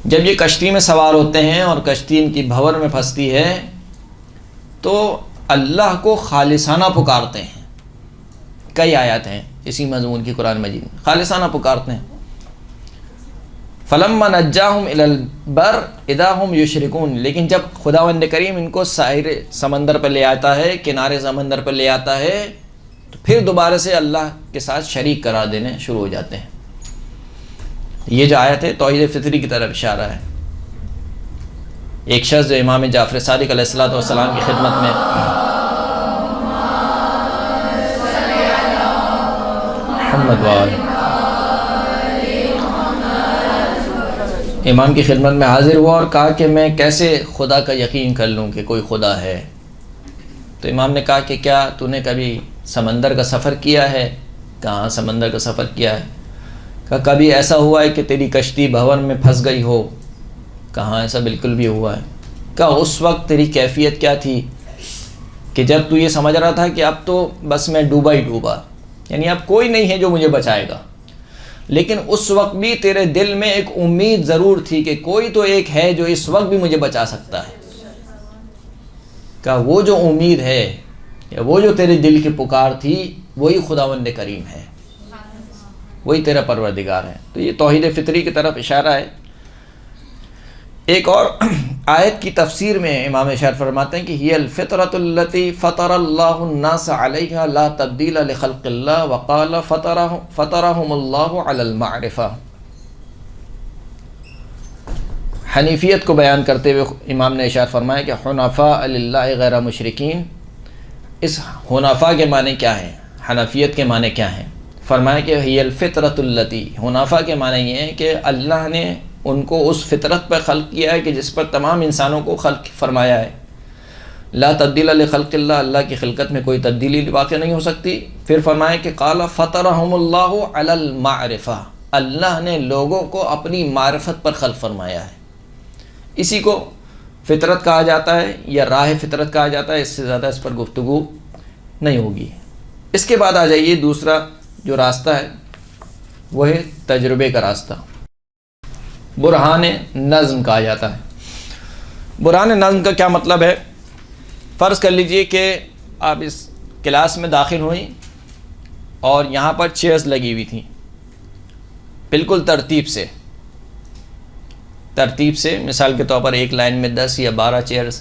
جب یہ کشتی میں سوار ہوتے ہیں اور کشتی ان کی بھنور میں پھنستی ہے تو اللہ کو خالصانہ پکارتے ہیں۔ کئی آیات ہیں اسی مضمون کی قرآن مجید میں، خالصانہ پکارتے ہیں۔ فَلَمَّا نَجَّاهُمْ إِلَى الْبَرِّ إِذَا هُمْ يُشْرِكُونَ، لیکن جب خداوند کریم ان کو ساحل سمندر پر لے آتا ہے، کنارے سمندر پر لے آتا ہے، تو پھر دوبارہ سے اللہ کے ساتھ شریک قرار دینے شروع ہو جاتے ہیں۔ یہ جو آیت ہے توحید فطری کی طرف اشارہ ہے۔ ایک شخص جو امام جعفر صادق علیہ السلام کی خدمت میں محمد وآل امام کی خدمت میں حاضر ہوا اور کہا کہ میں کیسے خدا کا یقین کر لوں کہ کوئی خدا ہے؟ تو امام نے کہا کہ کیا تو نے کبھی سمندر کا سفر کیا ہے؟ کہاں سمندر کا سفر کیا ہے؟ کہا کبھی ایسا ہوا ہے کہ تیری کشتی بھنور میں پھنس گئی ہو؟ کہاں ایسا بالکل بھی ہوا ہے۔ کہا اس وقت تیری کیفیت کیا تھی کہ جب تو یہ سمجھ رہا تھا کہ اب تو بس میں ڈوبا ہی ڈوبا، یعنی اب کوئی نہیں ہے جو مجھے بچائے گا، لیکن اس وقت بھی تیرے دل میں ایک امید ضرور تھی کہ کوئی تو ایک ہے جو اس وقت بھی مجھے بچا سکتا ہے۔ کہا وہ جو امید ہے یا وہ جو تیرے دل کی پکار تھی وہی خداوند کریم ہے، وہی تیرا پروردگار ہے۔ تو یہ توحید فطری کی طرف اشارہ ہے۔ ایک اور آیت کی تفسیر میں امام اشار فرماتے ہیں کہ ہی الفطرۃ التی فطر اللہ الناس علیہا لا تبدیل لخلق اللہ وقال فطرہم اللہ علی المعرفہ۔ حنیفیت کو بیان کرتے ہوئے امام نے اشار فرمایا کہ حنفاء للہ غیر مشرکین۔ اس حنفاء کے معنی کیا ہیں، حنفیت کے معنی کیا ہیں؟ فرمایا کہ ہی الفطرۃ التی، حنفاء کے معنی یہ ہے کہ اللہ نے ان کو اس فطرت پر خلق کیا ہے کہ جس پر تمام انسانوں کو خلق فرمایا ہے۔ لا تبدیل لخلق اللہ، اللہ کی خلقت میں کوئی تبدیلی واقع نہیں ہو سکتی۔ پھر فرمایا کہ قال فطرہم اللہ علی المعرفہ، اللہ نے لوگوں کو اپنی معرفت پر خلق فرمایا ہے۔ اسی کو فطرت کہا جاتا ہے یا راہ فطرت کہا جاتا ہے، اس سے زیادہ اس پر گفتگو نہیں ہوگی۔ اس کے بعد آ جائیے دوسرا جو راستہ ہے وہ ہے تجربے کا راستہ، برہان نظم کہا جاتا ہے۔ برہان نظم کا کیا مطلب ہے؟ فرض کر لیجئے کہ آپ اس کلاس میں داخل ہوئیں اور یہاں پر چیئرز لگی ہوئی تھیں بالکل ترتیب سے، ترتیب سے، مثال کے طور پر ایک لائن میں 10 یا 12 چیئرز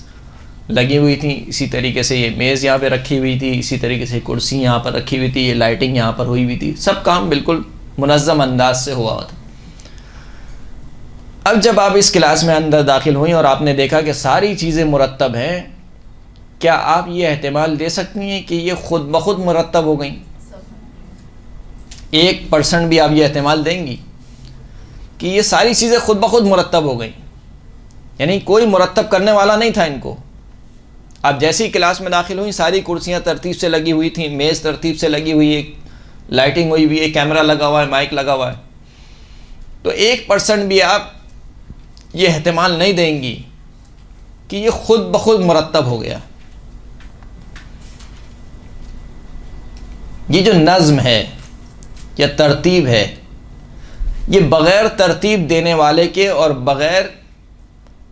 لگی ہوئی تھیں، اسی طریقے سے یہ میز یہاں پہ رکھی ہوئی تھی، اسی طریقے سے کرسی یہاں پر رکھی ہوئی تھی، یہ لائٹنگ یہاں پر ہوئی ہوئی تھی، سب کام بالکل منظم انداز سے ہوا تھا۔ اب جب آپ اس کلاس میں اندر داخل ہوئیں اور آپ نے دیکھا کہ ساری چیزیں مرتب ہیں، کیا آپ یہ احتمال دے سکتی ہیں کہ یہ خود بخود مرتب ہو گئیں؟ 1% بھی آپ یہ احتمال دیں گی کہ یہ ساری چیزیں خود بخود مرتب ہو گئیں؟ یعنی کوئی مرتب کرنے والا نہیں تھا ان کو۔ آپ جیسی کلاس میں داخل ہوئیں ساری کرسیاں ترتیب سے لگی ہوئی تھیں، میز ترتیب سے لگی ہوئی ہے، لائٹنگ ہوئی ہوئی ہے، کیمرہ لگا ہوا ہے، مائک لگا ہوا ہے، تو 1% بھی آپ یہ احتمال نہیں دیں گی کہ یہ خود بخود مرتب ہو گیا۔ یہ جو نظم ہے یا ترتیب ہے، یہ بغیر ترتیب دینے والے کے اور بغیر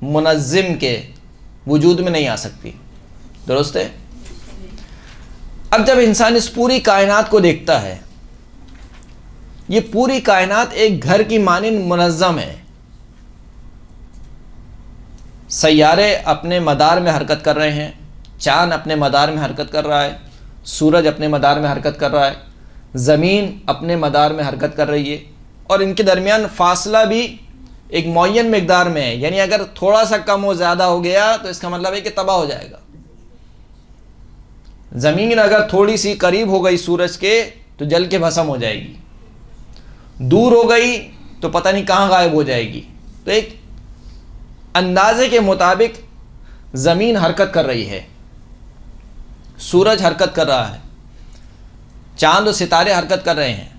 منظم کے وجود میں نہیں آ سکتی، درست ہے؟ اب جب انسان اس پوری کائنات کو دیکھتا ہے، یہ پوری کائنات ایک گھر کی مانند منظم ہے، سیارے اپنے مدار میں حرکت کر رہے ہیں، چاند اپنے مدار میں حرکت کر رہا ہے، سورج اپنے مدار میں حرکت کر رہا ہے، زمین اپنے مدار میں حرکت کر رہی ہے، اور ان کے درمیان فاصلہ بھی ایک معین مقدار میں ہے، یعنی اگر تھوڑا سا کم ہو زیادہ ہو گیا تو اس کا مطلب ہے کہ تباہ ہو جائے گا۔ زمین اگر تھوڑی سی قریب ہو گئی سورج کے تو جل کے بھسم ہو جائے گی، دور ہو گئی تو پتہ نہیں کہاں غائب ہو جائے گی۔ تو ایک اندازے کے مطابق زمین حرکت کر رہی ہے، سورج حرکت کر رہا ہے، چاند و ستارے حرکت کر رہے ہیں،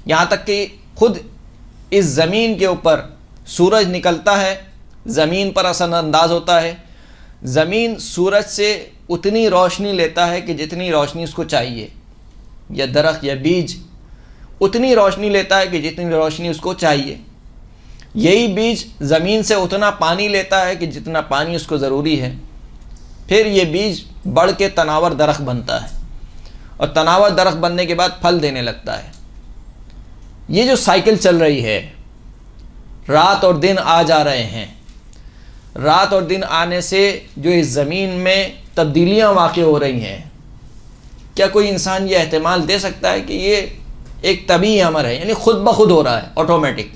یہاں تک کہ خود اس زمین کے اوپر سورج نکلتا ہے، زمین پر اثر انداز ہوتا ہے، زمین سورج سے اتنی روشنی لیتا ہے کہ جتنی روشنی اس کو چاہیے، یا درخت یا بیج اتنی روشنی لیتا ہے کہ جتنی روشنی اس کو چاہیے، یہی بیج زمین سے اتنا پانی لیتا ہے کہ جتنا پانی اس کو ضروری ہے، پھر یہ بیج بڑھ کے تناور درخت بنتا ہے، اور تناور درخت بننے کے بعد پھل دینے لگتا ہے۔ یہ جو سائیکل چل رہی ہے، رات اور دن آ جا رہے ہیں، رات اور دن آنے سے جو اس زمین میں تبدیلیاں واقع ہو رہی ہیں، کیا کوئی انسان یہ احتمال دے سکتا ہے کہ یہ ایک طبیعی امر ہے، یعنی خود بخود ہو رہا ہے، آٹومیٹک،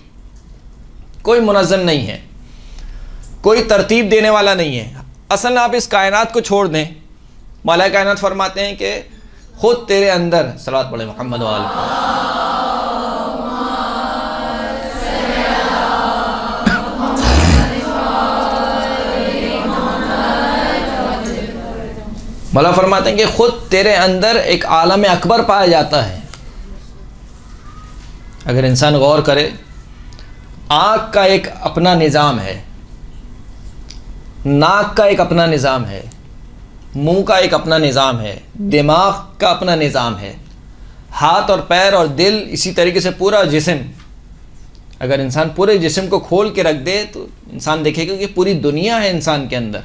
کوئی منظم نہیں ہے، کوئی ترتیب دینے والا نہیں ہے؟ اصل میں آپ اس کائنات کو چھوڑ دیں، مولا کائنات فرماتے ہیں کہ خود تیرے اندر، صلوات پڑھیں محمد و آلہ، مولا فرماتے ہیں کہ خود تیرے اندر ایک عالم اکبر پایا جاتا ہے۔ اگر انسان غور کرے، آنکھ کا ایک اپنا نظام ہے، ناک کا ایک اپنا نظام ہے، منہ کا ایک اپنا نظام ہے، دماغ کا اپنا نظام ہے، ہاتھ اور پیر اور دل، اسی طریقے سے پورا جسم۔ اگر انسان پورے جسم کو کھول کے رکھ دے تو انسان دیکھے گا کہ پوری دنیا ہے انسان کے اندر۔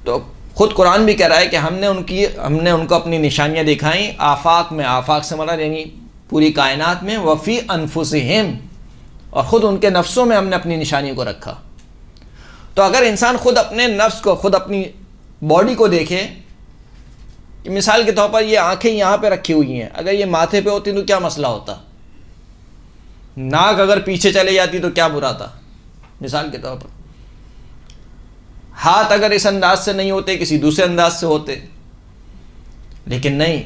تو خود قرآن بھی کہہ رہا ہے کہ ہم نے ان کو اپنی نشانیاں دکھائیں آفاق میں، آفاق سے مراد یعنی پوری کائنات میں، وفی انفسہم، اور خود ان کے نفسوں میں ہم نے اپنی نشانیوں کو رکھا۔ تو اگر انسان خود اپنے نفس کو، خود اپنی باڈی کو دیکھے، کہ مثال کے طور پر یہ آنکھیں یہاں پہ رکھی ہوئی ہیں، اگر یہ ماتھے پہ ہوتی تو کیا مسئلہ ہوتا؟ ناک اگر پیچھے چلے جاتی تو کیا برا تھا، مثال کے طور پر۔ ہاتھ اگر اس انداز سے نہیں ہوتے، کسی دوسرے انداز سے ہوتے، لیکن نہیں،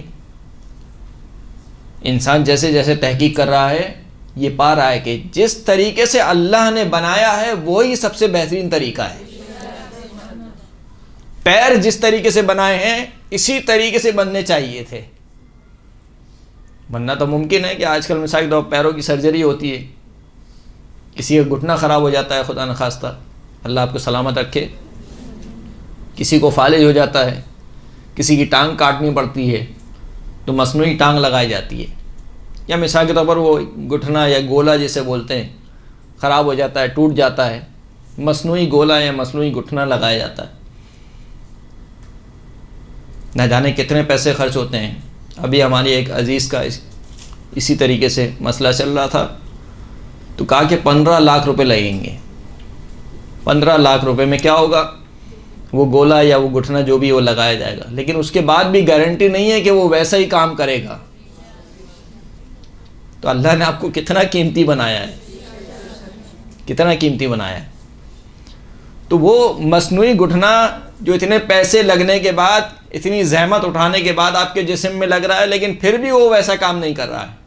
انسان جیسے جیسے تحقیق کر رہا ہے یہ پا رہا ہے کہ جس طریقے سے اللہ نے بنایا ہے وہی سب سے بہترین طریقہ ہے۔ پیر جس طریقے سے بنائے ہیں اسی طریقے سے بننے چاہیے تھے، ورنہ تو ممکن ہے کہ آج کل مثال کے طور پر پیروں کی سرجری ہوتی ہے، کسی کا گھٹنا خراب ہو جاتا ہے، خدا نخواستہ، اللہ آپ کو سلامت رکھے، کسی کو فالج ہو جاتا ہے، کسی کی ٹانگ کاٹنی پڑتی ہے تو مصنوعی ٹانگ لگائی جاتی ہے، یا مثال کے طور پر وہ گھٹنا یا گولا جسے بولتے ہیں خراب ہو جاتا ہے، ٹوٹ جاتا ہے، مصنوعی گولا یا مصنوعی گھٹنا لگایا جاتا ہے، نہ جانے کتنے پیسے خرچ ہوتے ہیں۔ ابھی ہماری ایک عزیز کا اسی طریقے سے مسئلہ چل رہا تھا، تو کہا کہ 15 لاکھ روپے لگیں گے. 15 لاکھ روپے میں کیا ہوگا؟ وہ گولا یا وہ گٹھنا جو بھی وہ لگایا جائے گا، لیکن اس کے بعد بھی گارنٹی نہیں ہے کہ وہ ویسا ہی کام کرے گا. تو اللہ نے آپ کو کتنا قیمتی بنایا ہے، کتنا قیمتی بنایا ہے. تو وہ مصنوعی گٹھنا جو اتنے پیسے لگنے کے بعد، اتنی زحمت اٹھانے کے بعد آپ کے جسم میں لگ رہا ہے، لیکن پھر بھی وہ ویسا کام نہیں کر رہا ہے.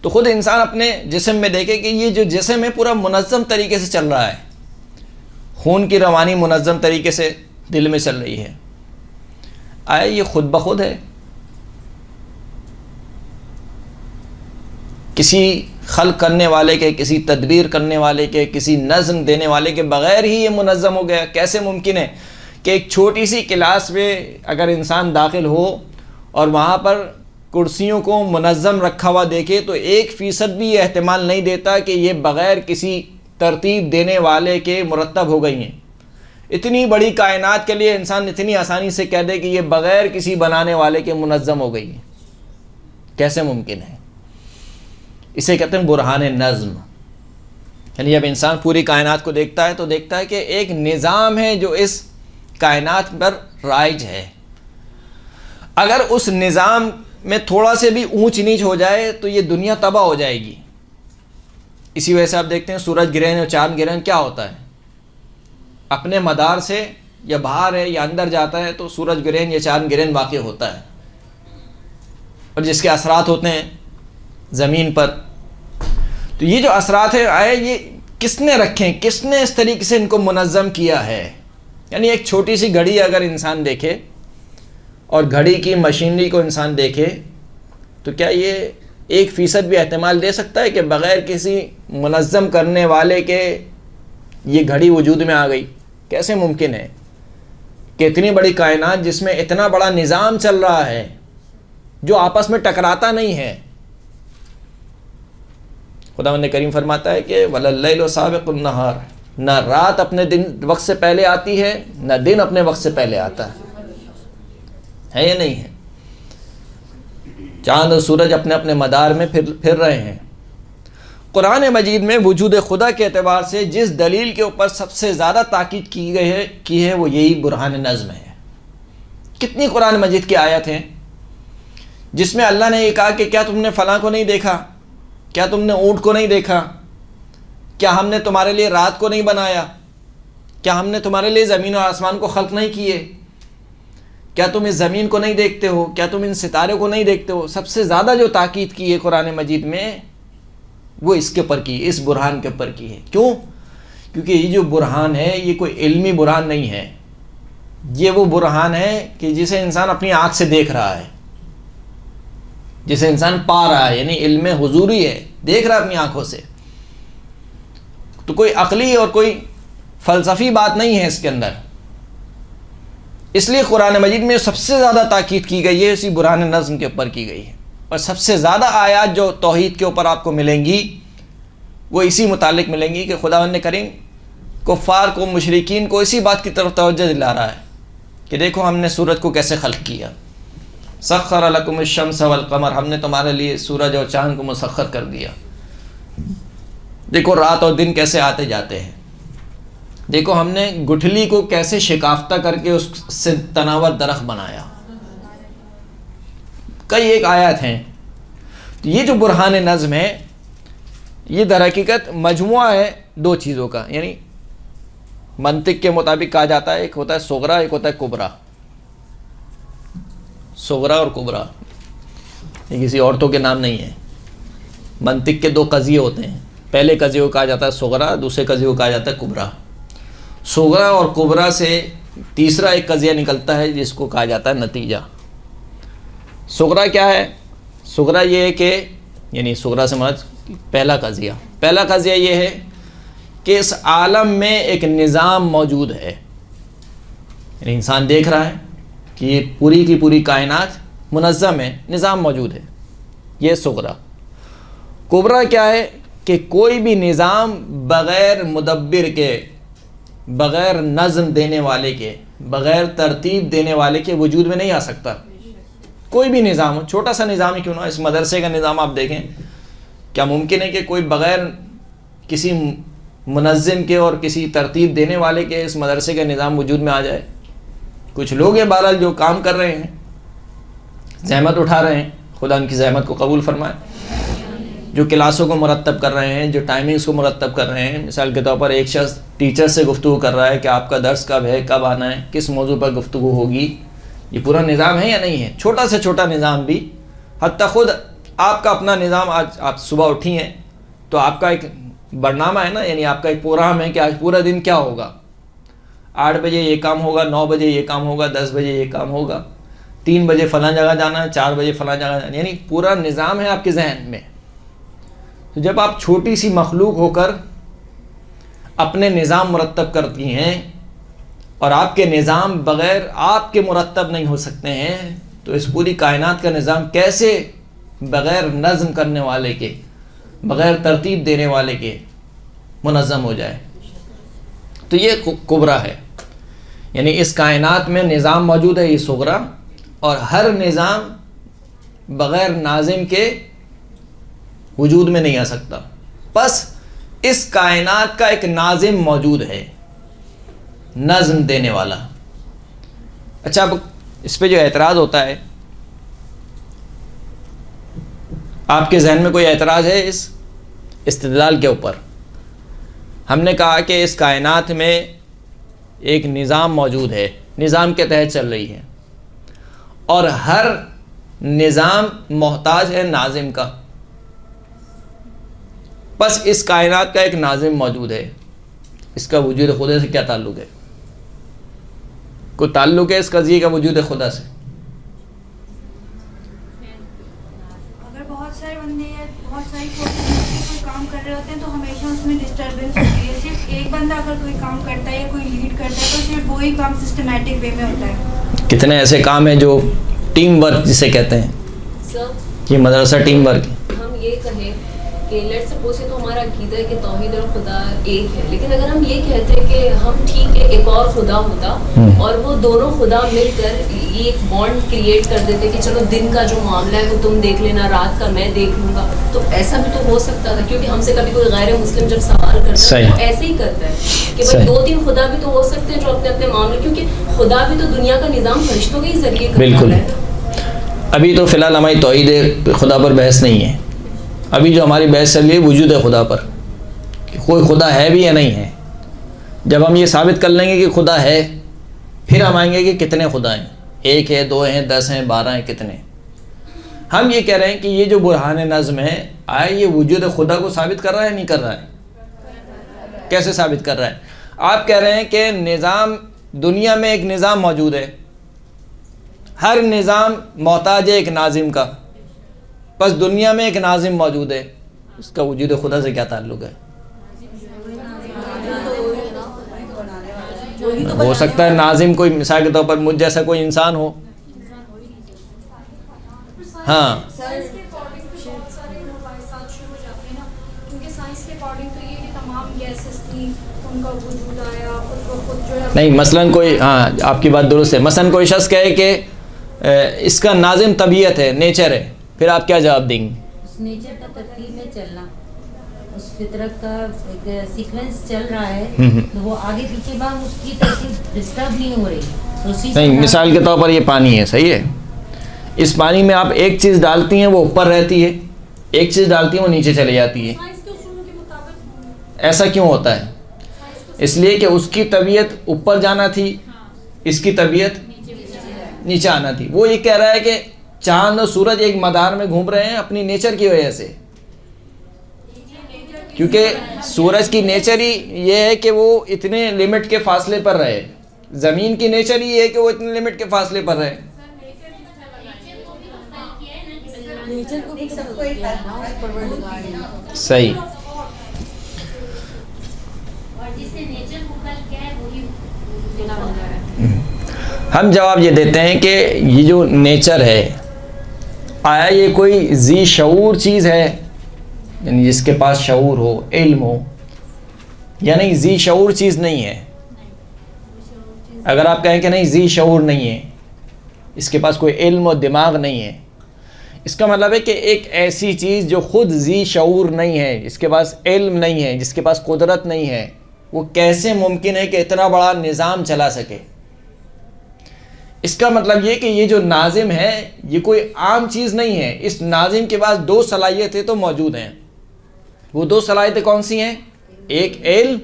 تو خود انسان اپنے جسم میں دیکھے کہ یہ جو جسم ہے پورا منظم طریقے سے چل رہا ہے، خون کی روانی منظم طریقے سے دل میں چل رہی ہے. آیا یہ خود بخود ہے؟ کسی خلق کرنے والے کے، کسی تدبیر کرنے والے کے، کسی نظم دینے والے کے بغیر ہی یہ منظم ہو گیا؟ کیسے ممکن ہے کہ ایک چھوٹی سی کلاس میں اگر انسان داخل ہو اور وہاں پر کرسیوں کو منظم رکھا ہوا دیکھے تو 1% بھی یہ احتمال نہیں دیتا کہ یہ بغیر کسی ترتیب دینے والے کے مرتب ہو گئی ہیں. اتنی بڑی کائنات کے لیے انسان اتنی آسانی سے کہہ دے کہ یہ بغیر کسی بنانے والے کے منظم ہو گئی ہے. کیسے ممکن ہے؟ اسے کہتے ہیں برہان نظم. یعنی جب انسان پوری کائنات کو دیکھتا ہے تو دیکھتا ہے کہ ایک نظام ہے جو اس کائنات پر رائج ہے. اگر اس نظام میں تھوڑا سے بھی اونچ نیچ ہو جائے تو یہ دنیا تباہ ہو جائے گی. اسی وجہ سے آپ دیکھتے ہیں سورج گرہن اور چاند گرہن کیا ہوتا ہے؟ اپنے مدار سے یا باہر ہے یا اندر جاتا ہے تو سورج گرہن یا چاند گرہن واقع ہوتا ہے، اور جس کے اثرات ہوتے ہیں زمین پر. تو یہ جو اثرات ہیں آئے یہ کس نے رکھیں، کس نے اس طریقے سے ان کو منظم کیا ہے؟ یعنی ایک چھوٹی سی گھڑی اگر انسان دیکھے اور گھڑی کی مشینری کو انسان دیکھے تو کیا یہ 1% بھی احتمال دے سکتا ہے کہ بغیر کسی منظم کرنے والے کے یہ گھڑی وجود میں آ گئی؟ کیسے ممکن ہے کہ اتنی بڑی کائنات جس میں اتنا بڑا نظام چل رہا ہے جو آپس میں ٹکراتا نہیں ہے؟ خداوند کریم فرماتا ہے کہ وَلَلَّيْلُ سَابِقُ النَّهَارِ، نہ رات اپنے دن وقت سے پہلے آتی ہے نہ دن اپنے وقت سے پہلے آتا ہے یا نہیں ہے؟ چاند اور سورج اپنے اپنے مدار میں پھر رہے ہیں. قرآن مجید میں وجود خدا کے اعتبار سے جس دلیل کے اوپر سب سے زیادہ تاکید کی ہے وہ یہی برہان نظم ہے. کتنی قرآن مجید کی آیت ہیں جس میں اللہ نے یہ کہا کہ کیا تم نے فلاں کو نہیں دیکھا، کیا تم نے اونٹ کو نہیں دیکھا، کیا ہم نے تمہارے لیے رات کو نہیں بنایا، کیا ہم نے تمہارے لیے زمین اور آسمان کو خلق نہیں کیے، کیا تم اس زمین کو نہیں دیکھتے ہو، کیا تم ان ستاروں کو نہیں دیکھتے ہو؟ سب سے زیادہ جو تاکید کی ہے قرآن مجید میں وہ اس کے اوپر کی ہے، اس برہان کے اوپر کی ہے. کیوں؟ کیونکہ یہ جو برہان ہے یہ کوئی علمی برہان نہیں ہے، یہ وہ برہان ہے کہ جسے انسان اپنی آنکھ سے دیکھ رہا ہے، جسے انسان پا رہا ہے، یعنی علم حضوری ہے، دیکھ رہا ہے اپنی آنکھوں سے. تو کوئی عقلی اور کوئی فلسفی بات نہیں ہے اس کے اندر. اس لیے قرآن مجید میں سب سے زیادہ تاکید کی گئی ہے اسی برہان نظم کے اوپر کی گئی ہے، اور سب سے زیادہ آیات جو توحید کے اوپر آپ کو ملیں گی وہ اسی متعلق ملیں گی کہ خداوند کریم کفار کو، مشرکین کو اسی بات کی طرف توجہ دلا رہا ہے کہ دیکھو ہم نے سورج کو کیسے خلق کیا. سخر لکم الشمس والقمر، ہم نے تمہارے لیے سورج اور چاند کو مسخر کر دیا. دیکھو رات اور دن کیسے آتے جاتے ہیں، دیکھو ہم نے گٹھلی کو کیسے شکافتہ کر کے اس سے تناور درخت بنایا. کئی ایک آیات ہیں. یہ جو برہان نظم ہے یہ در حقیقت مجموعہ ہے دو چیزوں کا. یعنی منطق کے مطابق کہا جاتا ہے ایک ہوتا ہے صغرا، ایک ہوتا ہے کبرا. صغرا اور کبرا یہ کسی عورتوں کے نام نہیں ہے. منطق کے دو قضیے ہوتے ہیں، پہلے قضیے کو کہا جاتا ہے صغرا، دوسرے قضیے کو کہا جاتا ہے کبرا. صغرا اور کبرا سے تیسرا ایک قضیہ نکلتا ہے جس کو کہا جاتا ہے نتیجہ. صغرا کیا ہے؟ صغرا یہ ہے کہ یعنی صغرا سے مراد پہلا قضیہ یہ ہے کہ اس عالم میں ایک نظام موجود ہے. یعنی انسان دیکھ رہا ہے کہ یہ پوری کی پوری کائنات منظم ہے، نظام موجود ہے، یہ صغرا. کبرا کیا ہے کہ کوئی بھی نظام بغیر مدبر کے، بغیر نظم دینے والے کے، بغیر ترتیب دینے والے کے وجود میں نہیں آ سکتا. کوئی بھی نظام ہو، چھوٹا سا نظام ہی کیوں نہ. اس مدرسے کا نظام آپ دیکھیں کیا ممکن ہے کہ کوئی بغیر کسی منظم کے اور کسی ترتیب دینے والے کے اس مدرسے کا نظام وجود میں آ جائے؟ کچھ لوگ ہیں بہرحال جو کام کر رہے ہیں، زحمت اٹھا رہے ہیں، خدا ان کی زحمت کو قبول فرمائے، جو کلاسوں کو مرتب کر رہے ہیں، جو ٹائمنگز کو مرتب کر رہے ہیں. مثال کے طور پر ایک شخص ٹیچر سے گفتگو کر رہا ہے کہ آپ کا درس کب ہے، کب آنا ہے، کس موضوع پر گفتگو ہوگی. یہ پورا نظام ہے یا نہیں ہے؟ چھوٹا سے چھوٹا نظام بھی، حتیٰ خود آپ کا اپنا نظام. آج آپ صبح اٹھی ہیں تو آپ کا ایک برنامہ ہے نا، یعنی آپ کا ایک پروگرام ہے کہ آج پورا دن کیا ہوگا. 8 بجے یہ کام ہوگا، 9 بجے یہ کام ہوگا، 10 بجے یہ کام ہوگا، 3 بجے فلاں جگہ جانا ہے، 4 بجے فلاں جگہ جانا ہے، یعنی پورا نظام ہے آپ کے ذہن میں. تو جب آپ چھوٹی سی مخلوق ہو کر اپنے نظام مرتب کرتی ہیں اور آپ کے نظام بغیر آپ کے مرتب نہیں ہو سکتے ہیں، تو اس پوری کائنات کا نظام کیسے بغیر نظم کرنے والے کے، بغیر ترتیب دینے والے کے منظم ہو جائے. تو یہ کبرا ہے، یعنی اس کائنات میں نظام موجود ہے، یہ صغرا، اور ہر نظام بغیر ناظم کے وجود میں نہیں آ سکتا. بس اس کائنات کا ایک ناظم موجود ہے، نظم دینے والا. اچھا، اب اس پہ جو اعتراض ہوتا ہے، آپ کے ذہن میں کوئی اعتراض ہے اس استدلال کے اوپر؟ ہم نے کہا کہ اس کائنات میں ایک نظام موجود ہے، نظام کے تحت چل رہی ہے، اور ہر نظام محتاج ہے ناظم کا. بس اس کائنات کا ایک ناظم موجود ہے، اس کا وجود خدا سے کیا تعلق ہے؟ کوئی تعلق ہے اس قضیے کا وجود خدا سے؟ اگر بہت سارے بندے یا بہت ساری کوئی کام کر رہے ہوتے ہیں تو ہمیشہ اس میں ڈسٹربنس ہوتی ہے. صرف ایک بندہ اگر کوئی کام کرتا ہے یا کوئی لیڈ کرتا ہے تو صرف وہی کام سسٹمیٹک وے میں ہوتا ہے. کتنے ایسے کام ہیں جو ٹیم ورک جسے کہتے ہیں، یہ مدرسہ ٹیم ورک. ہم یہ کہیں کہ لیٹ سپوز تو ہمارا عقیدہ ہے کہ توحید اور خدا ایک ہے، لیکن اگر ہم یہ کہتے ہیں کہ ہم ٹھیک ہے ایک اور خدا ہوتا اور وہ دونوں خدا مل کر یہ ایک بانڈ کریٹ کر دیتے کہ چلو دن کا جو معاملہ ہے وہ تم دیکھ لینا، رات کا میں دیکھ لوں گا، تو ایسا بھی تو ہو سکتا تھا. کیونکہ ہم سے کبھی کوئی غیر مسلم جب سوال کرتا ہے تو ایسے ہی کرتا ہے کہ بھائی 2-3 خدا بھی تو ہو سکتے ہیں جو اپنے اپنے معاملے، کیونکہ خدا بھی تو دنیا کا نظام فرشتوں کے ہی ذریعے کرتا ہے. ابھی تو فی الحال ہماری توحید خدا پر بحث نہیں ہے. ابھی جو ہماری بحث چل رہی ہے وجود خدا پر، کہ کوئی خدا ہے بھی یا نہیں ہے. جب ہم یہ ثابت کر لیں گے کہ خدا ہے، پھر ہم آئیں گے کہ کتنے خدا ہیں، 1 ہے، 2 ہیں، 10 ہیں، 12 ہیں، کتنے. ہم یہ کہہ رہے ہیں کہ یہ جو برہان نظم ہے، آیا یہ وجود خدا کو ثابت کر رہا ہے نہیں کر رہا ہے؟ کیسے ثابت کر رہا ہے؟ آپ کہہ رہے ہیں کہ نظام، دنیا میں ایک نظام موجود ہے، ہر نظام محتاج ہے ایک ناظم کا. بس دنیا میں ایک ناظم موجود ہے، اس کا وجود خدا سے کیا تعلق ہے؟ ہو سکتا ہے ناظم کوئی مثال کے طور پر مجھ جیسا کوئی انسان ہو. ہاں، نہیں مثلاً کوئی، ہاں آپ کی بات درست ہے، مثلاً کوئی شخص کہے کہ اس کا ناظم طبیعت ہے، نیچر ہے، پھر آپ کیا جواب دیں گے؟ اس نیچر کا ترتیب میں چلنا، اس فطرت کا ایک سیکوینس چل رہا ہے، تو وہ آگے پیچھے بعد اس کی ترتیب ڈسٹرب نہیں ہو رہی. نہیں، مثال کے طور پر یہ پانی ہے، صحیح ہے، اس پانی میں آپ ایک چیز ڈالتی ہیں وہ اوپر رہتی ہے، ایک چیز ڈالتی ہیں وہ نیچے چلی جاتی ہے. ایسا کیوں ہوتا ہے؟ اس لیے کہ اس کی طبیعت اوپر جانا تھی، اس کی طبیعت نیچے آنا تھی. وہ یہ کہہ رہا ہے کہ چاند اور سورج ایک مدار میں گھوم رہے ہیں اپنی نیچر کی وجہ سے، کیونکہ سورج کی نیچر ہی یہ ہے کہ وہ اتنے لمٹ کے فاصلے پر رہے، زمین کی نیچر ہی یہ ہے کہ وہ اتنے لمٹ کے فاصلے پر رہے. صحیح. ہم جواب یہ دیتے ہیں کہ یہ جو نیچر ہے، آیا یہ کوئی ذی شعور چیز ہے، یعنی جس کے پاس شعور ہو، علم ہو، یا نہیں ذی شعور چیز نہیں ہے؟ اگر آپ کہیں کہ نہیں ذی شعور نہیں ہے، اس کے پاس کوئی علم اور دماغ نہیں ہے، اس کا مطلب ہے کہ ایک ایسی چیز جو خود ذی شعور نہیں ہے، جس کے پاس علم نہیں ہے، جس کے پاس قدرت نہیں ہے، وہ کیسے ممکن ہے کہ اتنا بڑا نظام چلا سکے؟ اس کا مطلب یہ کہ یہ جو ناظم ہے یہ کوئی عام چیز نہیں ہے. اس ناظم کے پاس 2 صلاحیتیں تو موجود ہیں. وہ 2 صلاحیتیں کون سی ہیں؟ ایک علم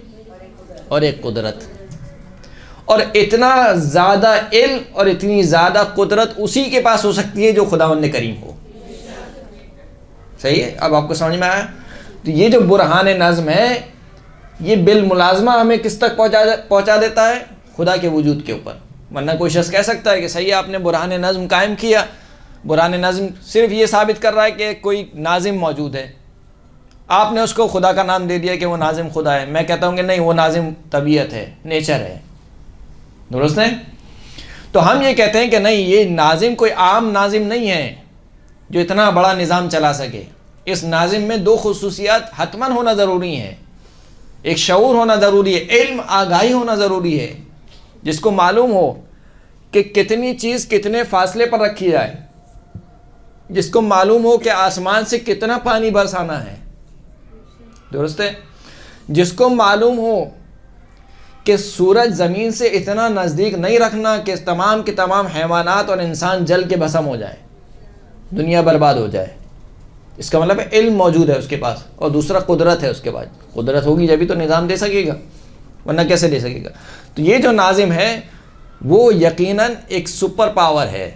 اور ایک قدرت. اور اتنا زیادہ علم اور اتنی زیادہ قدرت اسی کے پاس ہو سکتی ہے جو خداوند کریم ہو. صحیح ہے؟ اب آپ کو سمجھ میں آیا؟ تو یہ جو برہان نظم ہے یہ بالملازمہ ہمیں کس تک پہنچا دیتا ہے؟ خدا کے وجود کے اوپر. ورنہ کوئی شخص کہہ سکتا ہے کہ صحیح ہے آپ نے برہان نظم قائم کیا، برہان نظم صرف یہ ثابت کر رہا ہے کہ کوئی ناظم موجود ہے، آپ نے اس کو خدا کا نام دے دیا کہ وہ ناظم خدا ہے. میں کہتا ہوں کہ نہیں، وہ ناظم طبیعت ہے، نیچر ہے. درست ہے؟ تو ہم یہ کہتے ہیں کہ نہیں، یہ ناظم کوئی عام ناظم نہیں ہے جو اتنا بڑا نظام چلا سکے. اس ناظم میں 2 خصوصیات حتماً ہونا ضروری ہیں. ایک شعور ہونا ضروری ہے، علم آگاہی ہونا ضروری ہے، جس کو معلوم ہو کہ کتنی چیز کتنے فاصلے پر رکھی جائے، جس کو معلوم ہو کہ آسمان سے کتنا پانی برسانا ہے. درست ہے؟ جس کو معلوم ہو کہ سورج زمین سے اتنا نزدیک نہیں رکھنا کہ تمام کے تمام حیوانات اور انسان جل کے بھسم ہو جائے، دنیا برباد ہو جائے. اس کا مطلب ہے علم موجود ہے اس کے پاس. اور دوسرا قدرت ہے اس کے پاس. قدرت ہوگی جبھی تو نظام دے سکے گا، ورنہ کیسے دے سکے گا؟ تو یہ جو ناظم ہے وہ یقیناً ایک سپر پاور ہے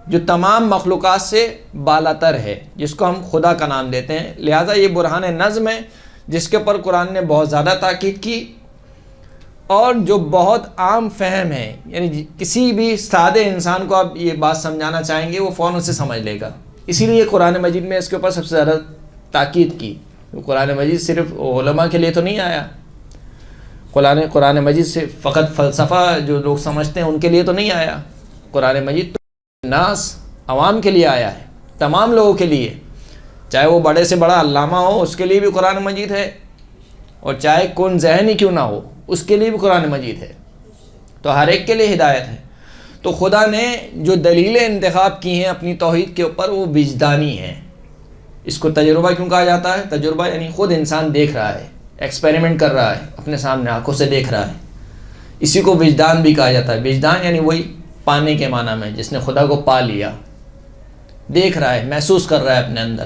جو تمام مخلوقات سے بالاتر ہے، جس کو ہم خدا کا نام دیتے ہیں. لہٰذا یہ برہان نظم ہے جس کے اوپر قرآن نے بہت زیادہ تاکید کی، اور جو بہت عام فہم ہے. یعنی کسی بھی سادے انسان کو آپ یہ بات سمجھانا چاہیں گے وہ فوراً سے سمجھ لے گا. اسی لیے قرآن مجید میں اس کے اوپر سب سے زیادہ تاکید کی. قرآن مجید صرف علماء کے لیے تو نہیں آیا. قرآن مجید سے فقط فلسفہ جو لوگ سمجھتے ہیں ان کے لیے تو نہیں آیا. قرآن مجید تو ناس عوام کے لیے آیا ہے، تمام لوگوں کے لیے. چاہے وہ بڑے سے بڑا علامہ ہو اس کے لیے بھی قرآن مجید ہے، اور چاہے کون ذہن ہی کیوں نہ ہو اس کے لیے بھی قرآن مجید ہے. تو ہر ایک کے لیے ہدایت ہے. تو خدا نے جو دلیلیں انتخاب کی ہیں اپنی توحید کے اوپر وہ وجدانی ہیں. اس کو تجربہ کیوں کہا جاتا ہے؟ تجربہ یعنی خود انسان دیکھ رہا ہے، ایکسپیریمنٹ کر رہا ہے، اپنے سامنے آنکھوں سے دیکھ رہا ہے. اسی کو وجدان بھی کہا جاتا ہے. وجدان یعنی وہی پانے کے معنی میں، جس نے خدا کو پا لیا، دیکھ رہا ہے، محسوس کر رہا ہے اپنے اندر.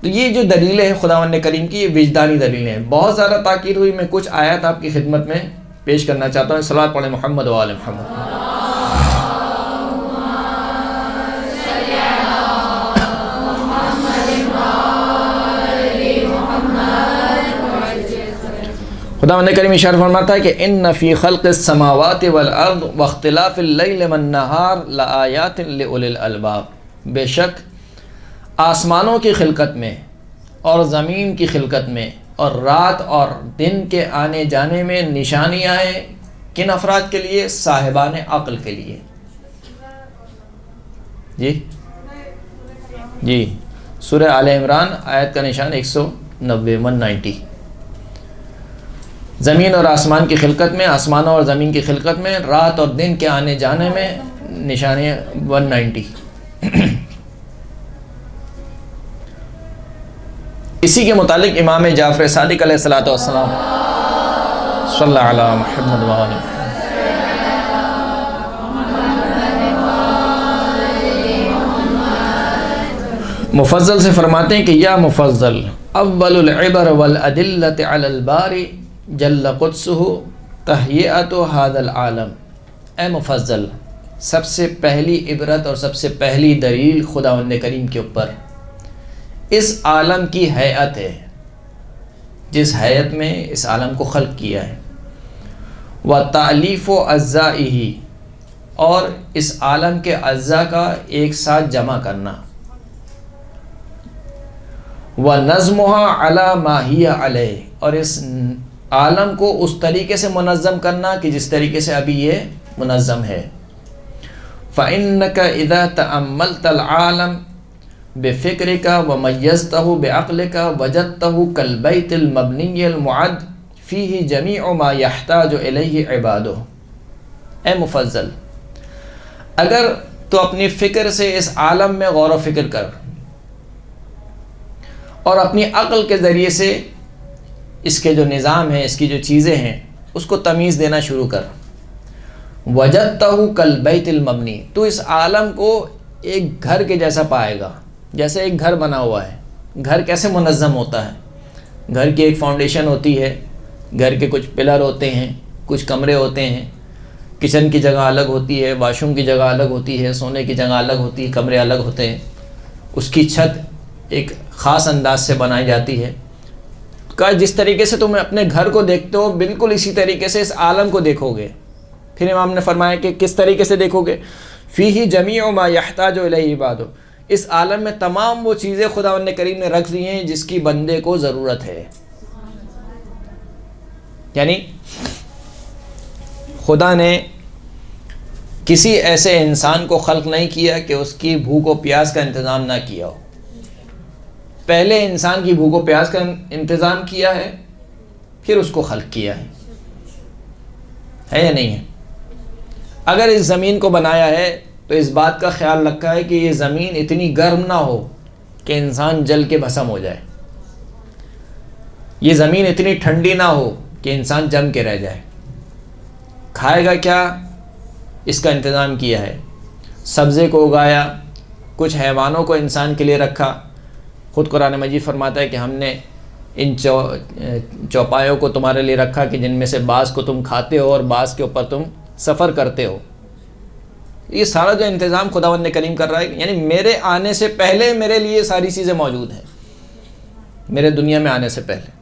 تو یہ جو دلیلیں ہیں خداوند کریم کی یہ وجدانی دلیلیں ہیں. بہت زیادہ تاکید ہوئی. میں کچھ آیات آپ کی خدمت میں پیش کرنا چاہتا ہوں. صلوات پڑھیں محمد و آل محمد. خداوند کریم ارشاد فرماتا ہے کہ ان فی خلق السماوات والارض واختلاف اللیل والنہار لآیات لأولی الالباب. بے شک آسمانوں کی خلقت میں اور زمین کی خلقت میں اور رات اور دن کے آنے جانے میں نشانیاں ہیں. کن افراد کے لیے؟ صاحبان عقل کے لیے. جی سورہ آل عمران آیت کا نشان 190 190. زمین اور آسمان کی خلقت میں، آسمانوں اور زمین کی خلقت میں، رات اور دن کے آنے جانے میں نشانیاں 190. اسی کے متعلق امام جعفر صادق علیہ الصلوۃ والسلام صلی اللہ علیہ محمد و آلہ مفضل سے فرماتے ہیں کہ یا مفضل اول العبر والادلۃ علی الباری جل قدسہ تہیئۃ ھذا العالم. اے مفضل، سب سے پہلی عبرت اور سب سے پہلی دلیل خداوند کریم کے اوپر اس عالم کی ہیئت ہے، جس ہیئت میں اس عالم کو خلق کیا ہے. وتألیف اجزائہ، اور اس عالم کے اجزاء کا ایک ساتھ جمع کرنا. ونظمها علی ما ہی علیہ، اور اس عالم کو اس طریقے سے منظم کرنا کہ جس طریقے سے ابھی یہ منظم ہے. فإنک اذا تأملت العالم بفکرک ومیزتہ بعقلک وجدتہ کالبیت المبنی المعد فیہ جمیع ما یحتاج الیہ عبادہ. اے مفضل، اگر تو اپنی فکر سے اس عالم میں غور و فکر کر اور اپنی عقل کے ذریعے سے اس کے جو نظام ہیں، اس کی جو چیزیں ہیں، اس کو تمیز دینا شروع کر۔ وجدتہ کالبیت المبنی، تو اس عالم کو ایک گھر کے جیسا پائے گا، جیسے ایک گھر بنا ہوا ہے۔ گھر کیسے منظم ہوتا ہے؟ گھر کی ایک فاؤنڈیشن ہوتی ہے، گھر کے کچھ پلر ہوتے ہیں، کچھ کمرے ہوتے ہیں، کچن کی جگہ الگ ہوتی ہے، واش روم کی جگہ الگ ہوتی ہے، سونے کی جگہ الگ ہوتی ہے، کمرے الگ ہوتے ہیں، اس کی چھت ایک خاص انداز سے بنائی جاتی ہے۔ جس طریقے سے تم اپنے گھر کو دیکھتے ہو، بالکل اسی طریقے سے اس عالم کو دیکھو گے۔ پھر امام نے فرمایا کہ کس طریقے سے دیکھو گے؟ فیہ جمیع ما یحتاج الیہ عبادہ، اس عالم میں تمام وہ چیزیں خداوند کریم نے رکھ دی ہیں جس کی بندے کو ضرورت ہے۔ یعنی خدا نے کسی ایسے انسان کو خلق نہیں کیا کہ اس کی بھوک و پیاس کا انتظام نہ کیا ہو۔ پہلے انسان کی بھوک و پیاس کا انتظام کیا ہے، پھر اس کو خلق کیا ہے یا نہیں ہے؟ اگر اس زمین کو بنایا ہے تو اس بات کا خیال رکھا ہے کہ یہ زمین اتنی گرم نہ ہو کہ انسان جل کے بھسم ہو جائے، یہ زمین اتنی ٹھنڈی نہ ہو کہ انسان جم کے رہ جائے۔ کھائے گا کیا، اس کا انتظام کیا ہے۔ سبزے کو اگایا، کچھ حیوانوں کو انسان کے لیے رکھا۔ خود قرآن مجید فرماتا ہے کہ ہم نے ان چوپایوں کو تمہارے لیے رکھا کہ جن میں سے بعض کو تم کھاتے ہو اور بعض کے اوپر تم سفر کرتے ہو۔ یہ سارا جو انتظام خداوند کریم کر رہا ہے، یعنی میرے آنے سے پہلے میرے لیے ساری چیزیں موجود ہیں، میرے دنیا میں آنے سے پہلے۔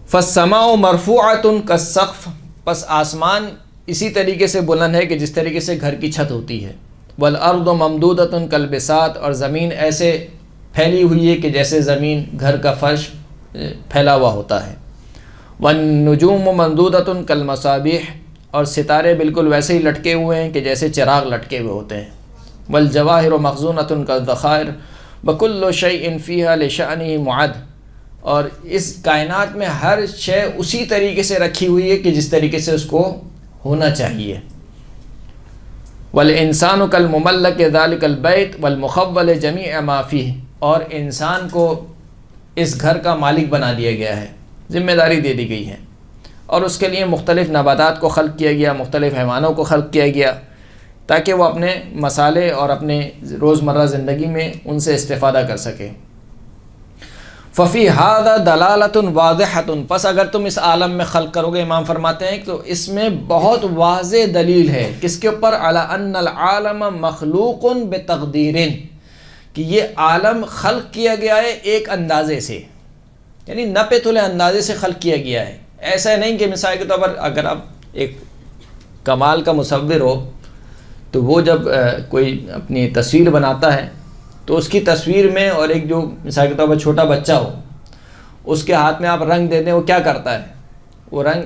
فالسماء مرفوعۃ کالسقف، پس آسمان اسی طریقے سے بلند ہے کہ جس طریقے سے گھر کی چھت ہوتی ہے۔ والارض ممدودۃ کالبساط، اور زمین ایسے پھیلی ہوئی ہے کہ جیسے زمین گھر کا فرش پھیلا ہوا ہوتا ہے۔ والنجوم ممدودۃ کالمصابیح، اور ستارے بالکل ویسے ہی لٹکے ہوئے ہیں کہ جیسے چراغ لٹکے ہوئے ہوتے ہیں۔ والجواہر مخزونۃ کالذخائر وکل شیء فیہا لشأنہ معد، اور اس کائنات میں ہر شے اسی طریقے سے رکھی ہوئی ہے کہ جس طریقے سے اس کو ہونا چاہیے۔ والانسان کالمملک ذلک البیت والمخول جمیع ما فیہ، اور انسان کو اس گھر کا مالک بنا دیا گیا ہے، ذمہ داری دے دی گئی ہے، اور اس کے لیے مختلف نباتات کو خلق کیا گیا، مختلف حیوانوں کو خلق کیا گیا تاکہ وہ اپنے مسالے اور اپنے روزمرہ زندگی میں ان سے استفادہ کر سکے۔ ففی ھذا دلالۃ واضحۃ، پس اگر تم اس عالم میں خلق کرو گے، امام فرماتے ہیں تو اس میں بہت واضح دلیل ہے، کس کے اوپر؟ علی ان العالم مخلوق بتقدیر، کہ یہ عالم خلق کیا گیا ہے ایک اندازے سے، یعنی نپے تلے اندازے سے خلق کیا گیا ہے۔ ایسا نہیں کہ مثال کے طور پر اگر آپ ایک کمال کا مصور ہو تو وہ جب کوئی اپنی تصویر بناتا ہے تو اس کی تصویر میں، اور ایک جو مثال کے طور پر چھوٹا بچہ ہو اس کے ہاتھ میں آپ رنگ دے دیں، وہ کیا کرتا ہے؟ وہ رنگ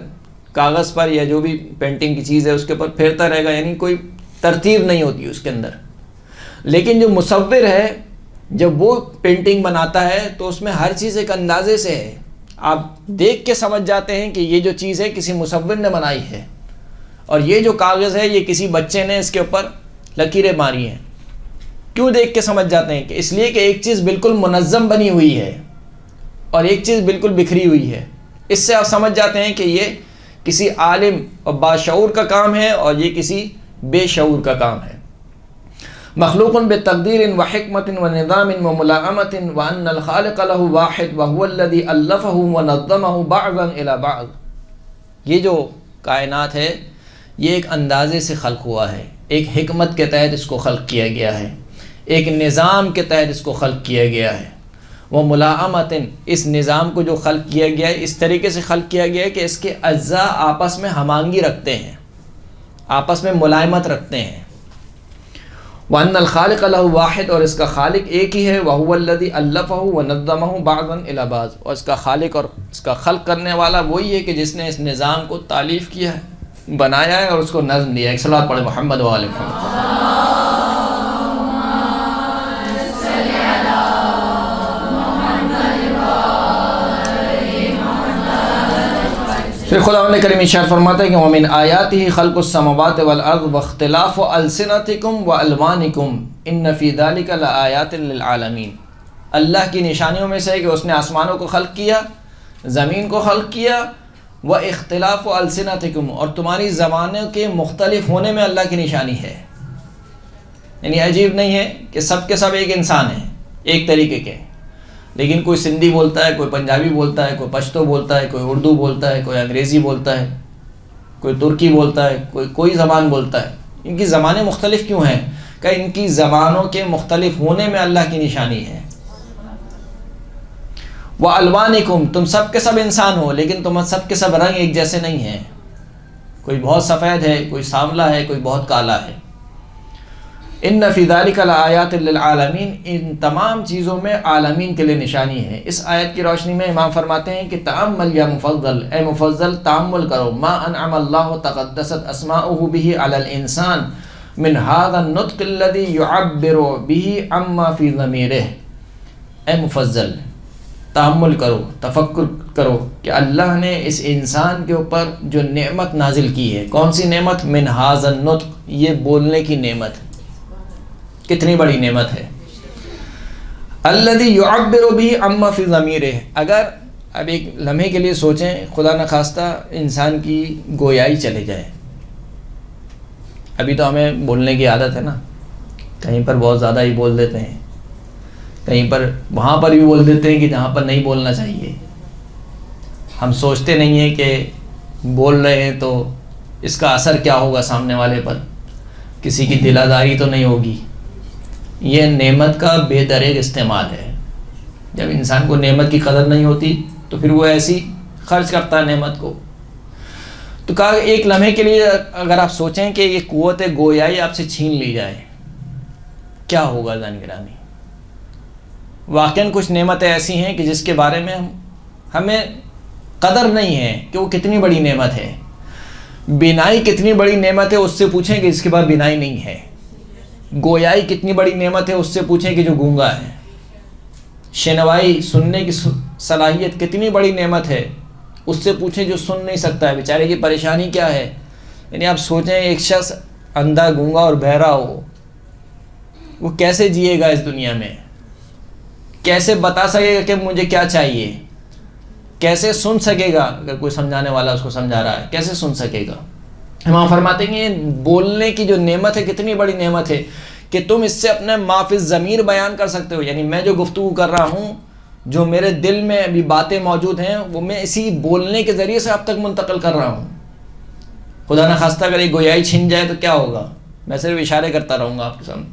کاغذ پر یا جو بھی پینٹنگ کی چیز ہے اس کے اوپر پھیرتا رہے گا، یعنی کوئی ترتیب نہیں ہوتی اس کے اندر۔ لیکن جو مصور ہے جب وہ پینٹنگ بناتا ہے تو اس میں ہر چیز ایک اندازے سے ہے، آپ دیکھ کے سمجھ جاتے ہیں کہ یہ جو چیز ہے کسی مصور نے بنائی ہے، اور یہ جو کاغذ ہے یہ کسی بچے نے اس کے اوپر لکیریں ماری ہیں۔ کیوں دیکھ کے سمجھ جاتے ہیں؟ کہ اس لیے کہ ایک چیز بالکل منظم بنی ہوئی ہے اور ایک چیز بالکل بکھری ہوئی ہے۔ اس سے آپ سمجھ جاتے ہیں کہ یہ کسی عالم اور باشعور کا کام ہے اور یہ کسی بے شعور کا کام ہے۔ مخلوق بتقدیر وحکمت ونظام وملائمت وان الخالق له واحد وهو الذي الفه ونظمه بعضا الى بعض، یہ جو کائنات ہے یہ ایک اندازے سے خلق ہوا ہے، ایک حکمت کے تحت اس کو خلق کیا گیا ہے، ایک نظام کے تحت اس کو خلق کیا گیا ہے۔ وہ ملائمت، اس نظام کو جو خلق کیا گیا ہے اس طریقے سے خلق کیا گیا ہے کہ اس کے اجزاء آپس میں ہم آہنگی رکھتے ہیں، آپس میں ملائمت رکھتے ہیں۔ وَأَنَّ الْخَالِقَ لَهُ واحد، اور اس کا خالق ایک ہی ہے، وَهُوَ الَّذِي أَلَّفَهُ وَنَظَّمَهُ بَعْضًا إِلَى بَعْضٍ، اور اس کا خالق اور اس کا خلق کرنے والا وہی ہے کہ جس نے اس نظام کو تالیف کیا ہے، بنایا ہے اور اس کو نظم دیا ہے۔ ایک صلوات پڑھیں محمد و آل محمد۔ پھر خداوند کریم ارشاد فرماتا ہے کہ وَمِنْ آیَاتِهِ خَلْقُ السَّمَاوَاتِ وَالْأَرْضِ وَاخْتِلَافُ أَلْسِنَتِكُمْ وَأَلْوَانِكُمْ إِنَّ فِي ذَلِكَ لَآيَاتٍ لِلْعَالَمِينَ اللہ کی نشانیوں میں سے ہے کہ اس نے آسمانوں کو خلق کیا، زمین کو خلق کیا، وَاخْتِلَافُ أَلْسِنَتِكُمْ اور تمہاری زبانوں کے مختلف ہونے میں اللہ کی نشانی ہے۔ یعنی عجیب نہیں ہے کہ سب کے سب ایک انسان ہیں، ایک طریقے کے، لیکن کوئی سندھی بولتا ہے، کوئی پنجابی بولتا ہے، کوئی پشتو بولتا ہے، کوئی اردو بولتا ہے، کوئی انگریزی بولتا ہے، کوئی ترکی بولتا ہے، کوئی زبان بولتا ہے۔ ان کی زبانیں مختلف کیوں ہیں؟ کہ ان کی زبانوں کے مختلف ہونے میں اللہ کی نشانی ہے۔ وَأَلْوَانِكُمْ تم سب کے سب انسان ہو، لیکن تم سب کے سب رنگ ایک جیسے نہیں ہیں، کوئی بہت سفید ہے، کوئی سانولا ہے، کوئی بہت کالا ہے۔ ان فی ذلک لآیات للعالمین ان تمام چیزوں میں عالمین کے لیے نشانی ہے۔ اس آیت کی روشنی میں امام فرماتے ہیں کہ تأمل یا مفضل، اے مفضل تأمل کرو، ما انعم اللہ تقدست اسماؤہ بہ علی الانسان من هذا النطق الذي يعبر به عما فی ضمیرہ۔ اے مفضل تأمل کرو، تفکر کرو کہ اللہ نے اس انسان کے اوپر جو نعمت نازل کی ہے، کون سی نعمت؟ من هذا النطق، یہ بولنے کی نعمت، کتنی بڑی نعمت ہے۔ الذی یعبر به عما فی ضمیرہ، اگر اب ایک لمحے کے لیے سوچیں، خدا نخواستہ انسان کی گویائی چلے جائے۔ ابھی تو ہمیں بولنے کی عادت ہے نا، کہیں پر بہت زیادہ ہی بول دیتے ہیں، کہیں پر وہاں پر بھی بول دیتے ہیں کہ جہاں پر نہیں بولنا چاہیے۔ ہم سوچتے نہیں ہیں کہ بول رہے ہیں تو اس کا اثر کیا ہوگا سامنے والے پر، کسی کی دل آزاری تو نہیں ہوگی۔ یہ نعمت کا بے دریغ استعمال ہے۔ جب انسان کو نعمت کی قدر نہیں ہوتی تو پھر وہ ایسی خرچ کرتا ہے نعمت کو۔ تو کہا ایک لمحے کے لیے اگر آپ سوچیں کہ یہ قوت گویائی آپ سے چھین لی جائے، کیا ہوگا زن گرامی؟ واقعاً کچھ نعمتیں ایسی ہیں کہ جس کے بارے میں ہمیں قدر نہیں ہے کہ وہ کتنی بڑی نعمت ہے۔ بینائی کتنی بڑی نعمت ہے، اس سے پوچھیں کہ اس کے بعد بینائی نہیں ہے۔ گویائی کتنی بڑی نعمت ہے، اس سے پوچھیں کہ جو گونگا ہے۔ شنوائی، سننے کی صلاحیت کتنی بڑی نعمت ہے، اس سے پوچھیں جو سن نہیں سکتا ہے، بیچارے کی پریشانی کیا ہے۔ یعنی آپ سوچیں ایک شخص اندھا، گونگا اور بہرا ہو، وہ کیسے جیے گا اس دنیا میں؟ کیسے بتا سکے گا کہ مجھے کیا چاہیے؟ کیسے سن سکے گا اگر کوئی سمجھانے والا اس کو سمجھا رہا ہے؟ کیسے سن سکے گا؟ امام فرماتے ہیں کہ بولنے کی جو نعمت ہے کتنی بڑی نعمت ہے کہ تم اس سے اپنے ما فی الضمیر بیان کر سکتے ہو۔ یعنی میں جو گفتگو کر رہا ہوں، جو میرے دل میں ابھی باتیں موجود ہیں، وہ میں اسی بولنے کے ذریعے سے اب تک منتقل کر رہا ہوں۔ خدا نخواستہ اگر یہ گویائی چھن جائے تو کیا ہوگا؟ میں صرف اشارے کرتا رہوں گا آپ کے سامنے،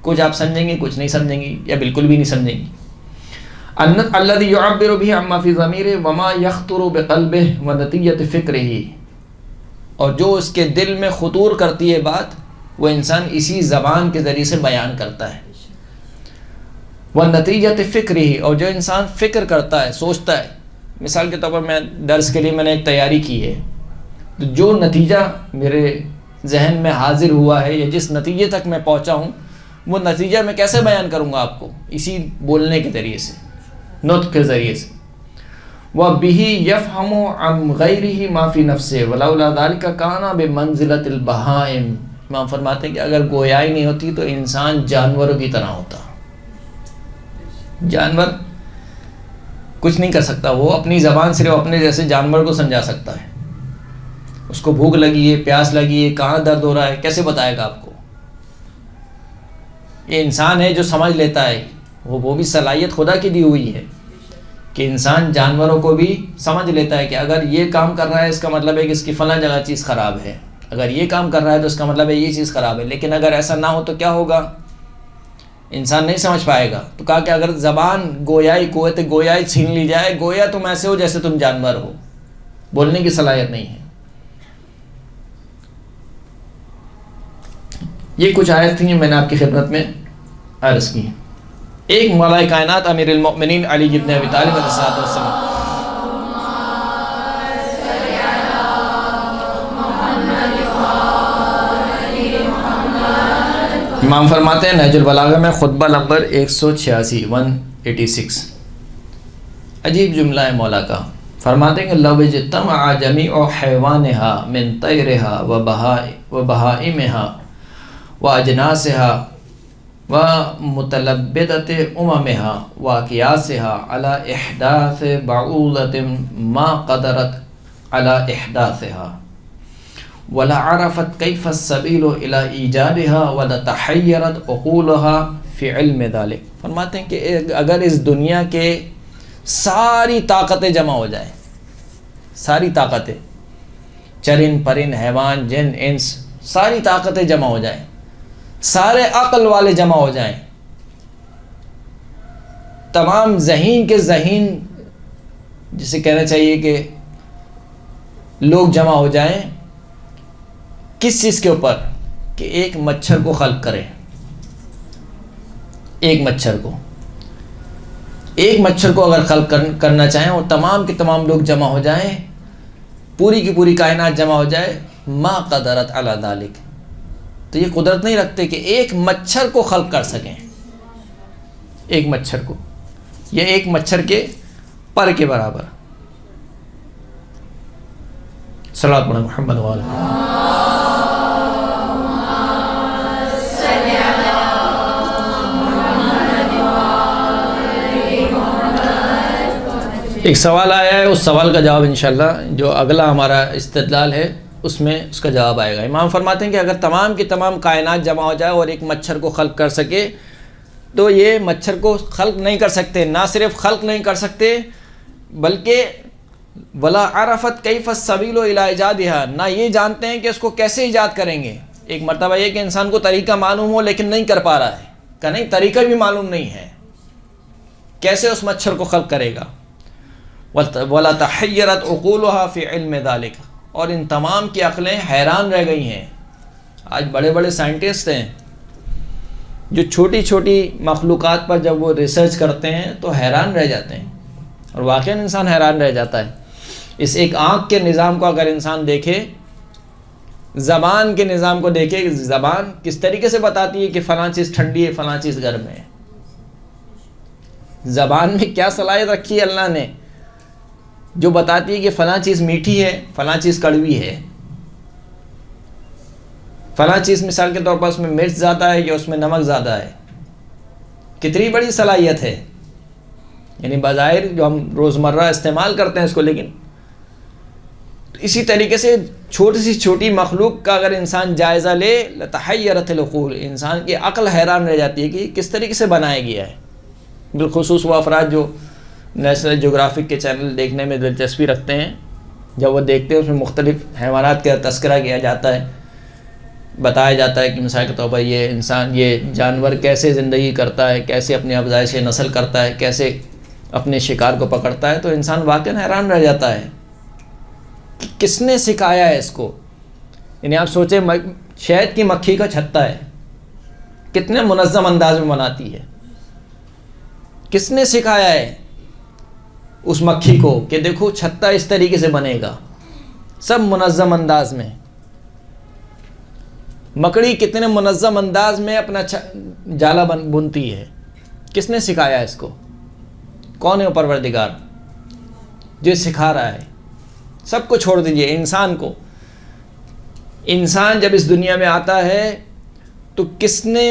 کچھ آپ سمجھیں گے، کچھ نہیں سمجھیں گی، یا بالکل بھی نہیں سمجھیں گی۔ الذی یعبر به عما فی ضمیرہ وما یخطر بقلبہ ونتیجۃ فکرہ، اور جو اس کے دل میں خطور کرتی ہے بات، وہ انسان اسی زبان کے ذریعے سے بیان کرتا ہے۔ وَنَتِیجَةِ فِکْرِهِ، اور جو انسان فکر کرتا ہے، سوچتا ہے۔ مثال کے طور پر میں درس کے لیے میں نے ایک تیاری کی ہے، تو جو نتیجہ میرے ذہن میں حاضر ہوا ہے یا جس نتیجے تک میں پہنچا ہوں، وہ نتیجہ میں کیسے بیان کروں گا آپ کو؟ اسی بولنے کے ذریعے سے، نطق کے ذریعے سے۔ وَبِهِ يَفْهَمُ عَنْ غَيْرِهِ مَا فِي نَفْسِهِ وَلَوْلَا ذَلِكَ كَانَ بِمَنزِلَةِ الْبَهَائِمِ۔ امام فرماتے ہیں کہ اگر گویائی نہیں ہوتی تو انسان جانوروں کی طرح ہوتا۔ جانور کچھ نہیں کر سکتا، وہ اپنی زبان صرف اپنے جیسے جانور کو سمجھا سکتا ہے۔ اس کو بھوک لگی ہے، پیاس لگی ہے، کہاں درد ہو رہا ہے، کیسے بتائے گا آپ کو؟ یہ انسان ہے جو سمجھ لیتا ہے، وہ بھی صلاحیت خدا کی دی ہوئی ہے کہ انسان جانوروں کو بھی سمجھ لیتا ہے کہ اگر یہ کام کر رہا ہے اس کا مطلب ہے کہ اس کی فلاں جگہ چیز خراب ہے، اگر یہ کام کر رہا ہے تو اس کا مطلب ہے یہ چیز خراب ہے۔ لیکن اگر ایسا نہ ہو تو کیا ہوگا؟ انسان نہیں سمجھ پائے گا۔ تو کہا کہ اگر زبان گویائی، قوت گویائی چھین لی جائے، گویا تم ایسے ہو جیسے تم جانور ہو، بولنے کی صلاحیت نہیں ہے۔ یہ کچھ آیت تھیں میں نے آپ کی خدمت میں عرض کی۔ ایک مولا کائنات امیر المؤمنین علی بن ابی طالب علیہ السلام، امام فرماتے ہیں نہج البلاغہ میں خطبہ نمبر 186 عجیب جملہ ہے مولا کا فرماتے ہیں کہ لو اجتمع جمیع حیوانہا من طیرہا وبہائمہا واجناسہا ومتلبدۃ اممہا واقیاسہا علی احداث بعوضۃ ما قدرت علی احداثہا وَلَعَرَفَتْ كَيْفَ السَّبِيلُ إِلَىٰ إِيجَادِهَا وَلَتَحَيَّرَتْ عُقُولُهَا فِي عِلْمِ ذَلِكَ. فرماتے ہیں کہ اگر اس دنیا کے ساری طاقتیں جمع ہو جائیں، ساری طاقتیں، چرند پرند حیوان جن انس، ساری طاقتیں جمع ہو جائیں، سارے عقل والے جمع ہو جائیں، تمام ذہین کے ذہین جسے کہنا چاہیے کہ لوگ جمع ہو جائیں، کس چیز کے اوپر؟ کہ ایک مچھر کو خلق کریں. ایک مچھر کو اگر خلق کرنا چاہیں اور تمام کے تمام لوگ جمع ہو جائیں، پوری کی پوری کائنات جمع ہو جائے، ما قدرت علی ذالک، تو یہ قدرت نہیں رکھتے کہ ایک مچھر کو خلق کر سکیں. ایک مچھر کو، یا ایک مچھر کے پر کے برابر. صلوات پڑھیں محمد وآلہ. ایک سوال آیا ہے، اس سوال کا جواب انشاءاللہ جو اگلا ہمارا استدلال ہے اس میں اس کا جواب آئے گا. امام فرماتے ہیں کہ اگر تمام کی تمام کائنات جمع ہو جائے اور ایک مچھر کو خلق کر سکے تو یہ مچھر کو خلق نہیں کر سکتے. نہ صرف خلق نہیں کر سکتے بلکہ ولا عرفت کیف السبیل الی ایجادہا، نہ یہ جانتے ہیں کہ اس کو کیسے ایجاد کریں گے. ایک مرتبہ یہ کہ انسان کو طریقہ معلوم ہو لیکن نہیں کر پا رہا ہے، کہ نہیں طریقہ بھی معلوم نہیں ہے کیسے اس مچھر کو خلق کرے گا. وَلَا تَحَيَّرَتْ عُقُولُهَا فِي عِلْمِ ذَلِكَ، اور ان تمام کی عقلیں حیران رہ گئی ہیں. آج بڑے بڑے سائنٹسٹ ہیں جو چھوٹی چھوٹی مخلوقات پر جب وہ ریسرچ کرتے ہیں تو حیران رہ جاتے ہیں، اور واقعاً انسان حیران رہ جاتا ہے. اس ایک آنکھ کے نظام کو اگر انسان دیکھے، زبان کے نظام کو دیکھے، زبان کس طریقے سے بتاتی ہے کہ فلاں چیز ٹھنڈی ہے فلاں چیز گرم ہے. زبان میں کیا صلاحیت رکھی ہے اللہ نے جو بتاتی ہے کہ فلاں چیز میٹھی ہے فلاں چیز کڑوی ہے، فلاں چیز مثال کے طور پر اس میں مرچ زیادہ ہے یا اس میں نمک زیادہ ہے. کتنی بڑی صلاحیت ہے. یعنی بظاہر جو ہم روزمرہ استعمال کرتے ہیں اس کو، لیکن اسی طریقے سے چھوٹی سی چھوٹی مخلوق کا اگر انسان جائزہ لے لتحیرت العقول، انسان کی عقل حیران رہ جاتی ہے کہ کس طریقے سے بنایا گیا ہے. بالخصوص وہ افراد جو نیشنل جغرافک کے چینل دیکھنے میں دلچسپی رکھتے ہیں، جب وہ دیکھتے ہیں اس میں مختلف حیوانات کا تذکرہ کیا جاتا ہے، بتایا جاتا ہے کہ مثال کے طور پر یہ انسان، یہ جانور کیسے زندگی کرتا ہے، کیسے اپنی افزائش نسل کرتا ہے، کیسے اپنے شکار کو پکڑتا ہے، تو انسان واقعاً حیران رہ جاتا ہے کہ کس نے سکھایا ہے اس کو. یعنی آپ سوچیں شہد کی مکھی کا چھتا ہے، کتنے منظم انداز میں بناتی ہے. کس نے سکھایا ہے اس مکھی کو کہ دیکھو چھتا اس طریقے سے بنے گا، سب منظم انداز میں. مکڑی کتنے منظم انداز میں اپنا جالا بنتی ہے. کس نے سکھایا اس کو؟ کون ہے پروردگار جو سکھا رہا ہے؟ سب کو چھوڑ دیجئے، انسان کو. انسان جب اس دنیا میں آتا ہے تو کس نے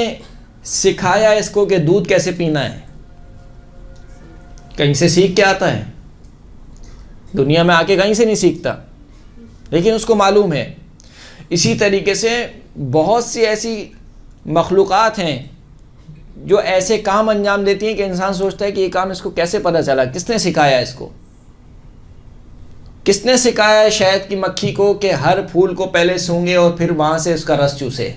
سکھایا اس کو کہ دودھ کیسے پینا ہے؟ کہیں سے سیکھ کے آتا ہے؟ دنیا میں آ کے کہیں سے نہیں سیکھتا، لیکن اس کو معلوم ہے. اسی طریقے سے بہت سی ایسی مخلوقات ہیں جو ایسے کام انجام دیتی ہیں کہ انسان سوچتا ہے کہ یہ کام اس کو کیسے پتہ چلا، کس نے سکھایا اس کو؟ کس نے سکھایا ہے شہد کی مکھی کو کہ ہر پھول کو پہلے سونگے اور پھر وہاں سے اس کا رس چوسے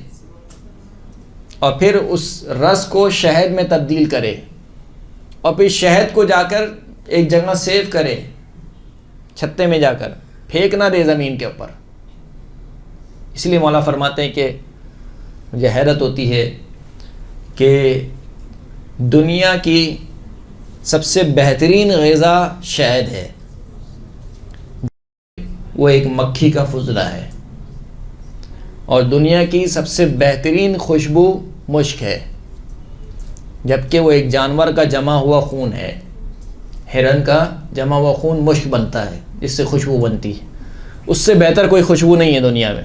اور پھر اس رس کو شہد میں تبدیل کرے اور پھر شہد کو جا کر ایک جگہ سیو کرے، چھتے میں جا کر پھینک نہ دے زمین کے اوپر. اس لیے مولا فرماتے ہیں کہ مجھے حیرت ہوتی ہے کہ دنیا کی سب سے بہترین غذا شہد ہے، وہ ایک مکھی کا فضلہ ہے، اور دنیا کی سب سے بہترین خوشبو مشک ہے، جبکہ وہ ایک جانور کا جمع ہوا خون ہے، ہرن کا جمع ہوا خون مشک بنتا ہے جس سے خوشبو بنتی ہے. اس سے بہتر کوئی خوشبو نہیں ہے دنیا میں,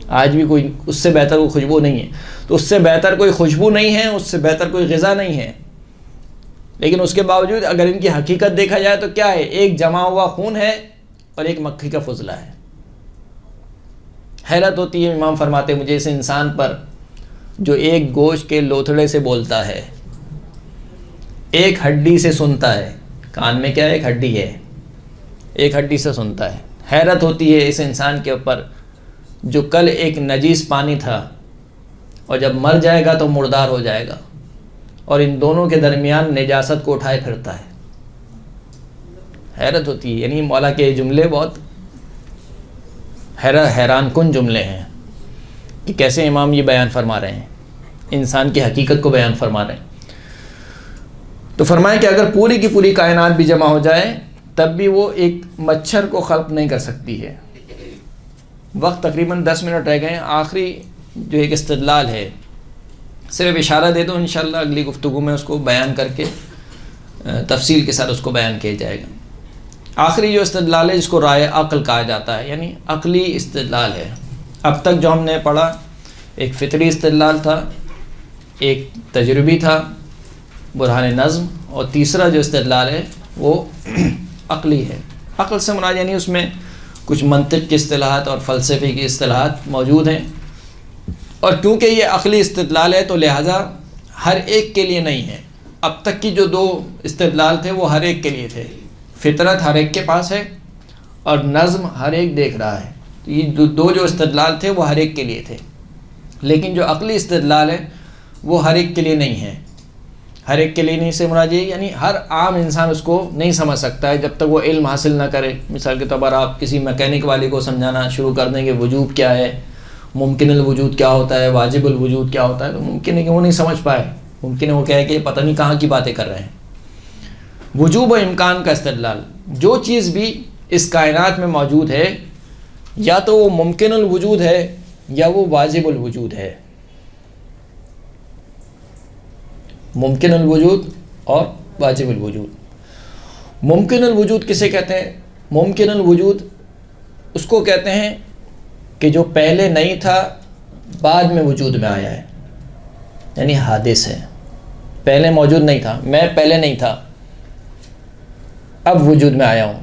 آج بھی کوئی اس سے بہتر کوئی خوشبو نہیں ہے. تو اس سے بہتر کوئی خوشبو نہیں ہے, اس سے بہتر کوئی غذا نہیں ہے. لیکن اس کے باوجود اگر ان کی حقیقت دیکھا جائے تو کیا ہے؟ ایک جمع ہوا خون ہے اور ایک مکھی کا فضلہ ہے. حیرت ہوتی ہے, امام فرماتے مجھے اس انسان پر جو ایک گوشت کے لوتھڑے سے بولتا ہے, ایک ہڈی سے سنتا ہے, کان میں کیا ہے؟ ایک ہڈی ہے, ایک ہڈی سے سنتا ہے. حیرت ہوتی ہے اس انسان کے اوپر جو کل ایک نجیس پانی تھا اور جب مر جائے گا تو مردار ہو جائے گا, اور ان دونوں کے درمیان نجاست کو اٹھائے پھرتا ہے. حیرت ہوتی ہے. یعنی مولا کے جملے بہت حیران کن جملے ہیں کہ کیسے امام یہ بیان فرما رہے ہیں, انسان کی حقیقت کو بیان فرما رہے ہیں. تو فرمائیں کہ اگر پوری کی پوری کائنات بھی جمع ہو جائے تب بھی وہ ایک مچھر کو خلق نہیں کر سکتی ہے. وقت تقریباً 10 منٹ رہ گئے ہیں. آخری جو ایک استدلال ہے, صرف اشارہ دے دو, انشاءاللہ اگلی گفتگو میں اس کو بیان کر کے تفصیل کے ساتھ اس کو بیان کیا جائے گا. آخری جو استدلال ہے جس کو رائے عقل کہا جاتا ہے, یعنی عقلی استدلال ہے. اب تک جو ہم نے پڑھا ایک فطری استدلال تھا, ایک تجربی تھا برہان نظم, اور تیسرا جو استدلال ہے وہ عقلی ہے. عقل سے مراد یعنی اس میں کچھ منطق کی اصطلاحات اور فلسفے کی اصطلاحات موجود ہیں, اور کیونکہ یہ عقلی استدلال ہے تو لہٰذا ہر ایک کے لیے نہیں ہے. اب تک کی جو 2 استدلال تھے وہ ہر ایک کے لیے تھے. فطرت ہر ایک کے پاس ہے اور نظم ہر ایک دیکھ رہا ہے. تو یہ 2 جو استدلال تھے وہ ہر ایک کے لیے تھے, لیکن جو عقلی استدلال ہے وہ ہر ایک کے لیے نہیں ہے. ہر ایک کے لیے نہیں سے مراد یہ یعنی ہر عام انسان اس کو نہیں سمجھ سکتا ہے جب تک وہ علم حاصل نہ کرے. مثال کے طور پر آپ کسی میکینک والے کو سمجھانا شروع کر دیں کہ وجوب کیا ہے, ممکن الوجود کیا ہوتا ہے, واجب الوجود کیا ہوتا ہے, تو ممکن ہے کہ وہ نہیں سمجھ پائے. ممکن ہے وہ کہے کہ پتہ نہیں کہاں کی باتیں کر رہے ہیں. وجوب و امکان کا استدلال, جو چیز بھی اس کائنات میں موجود ہے یا تو وہ ممکن الوجود ہے یا وہ واجب الوجود ہے. ممکن الوجود اور واجب الوجود. ممکن الوجود کسے کہتے ہیں؟ ممکن الوجود اس کو کہتے ہیں کہ جو پہلے نہیں تھا بعد میں وجود میں آیا ہے, یعنی حادث ہے. پہلے موجود نہیں تھا, میں پہلے نہیں تھا, اب وجود میں آیا ہوں,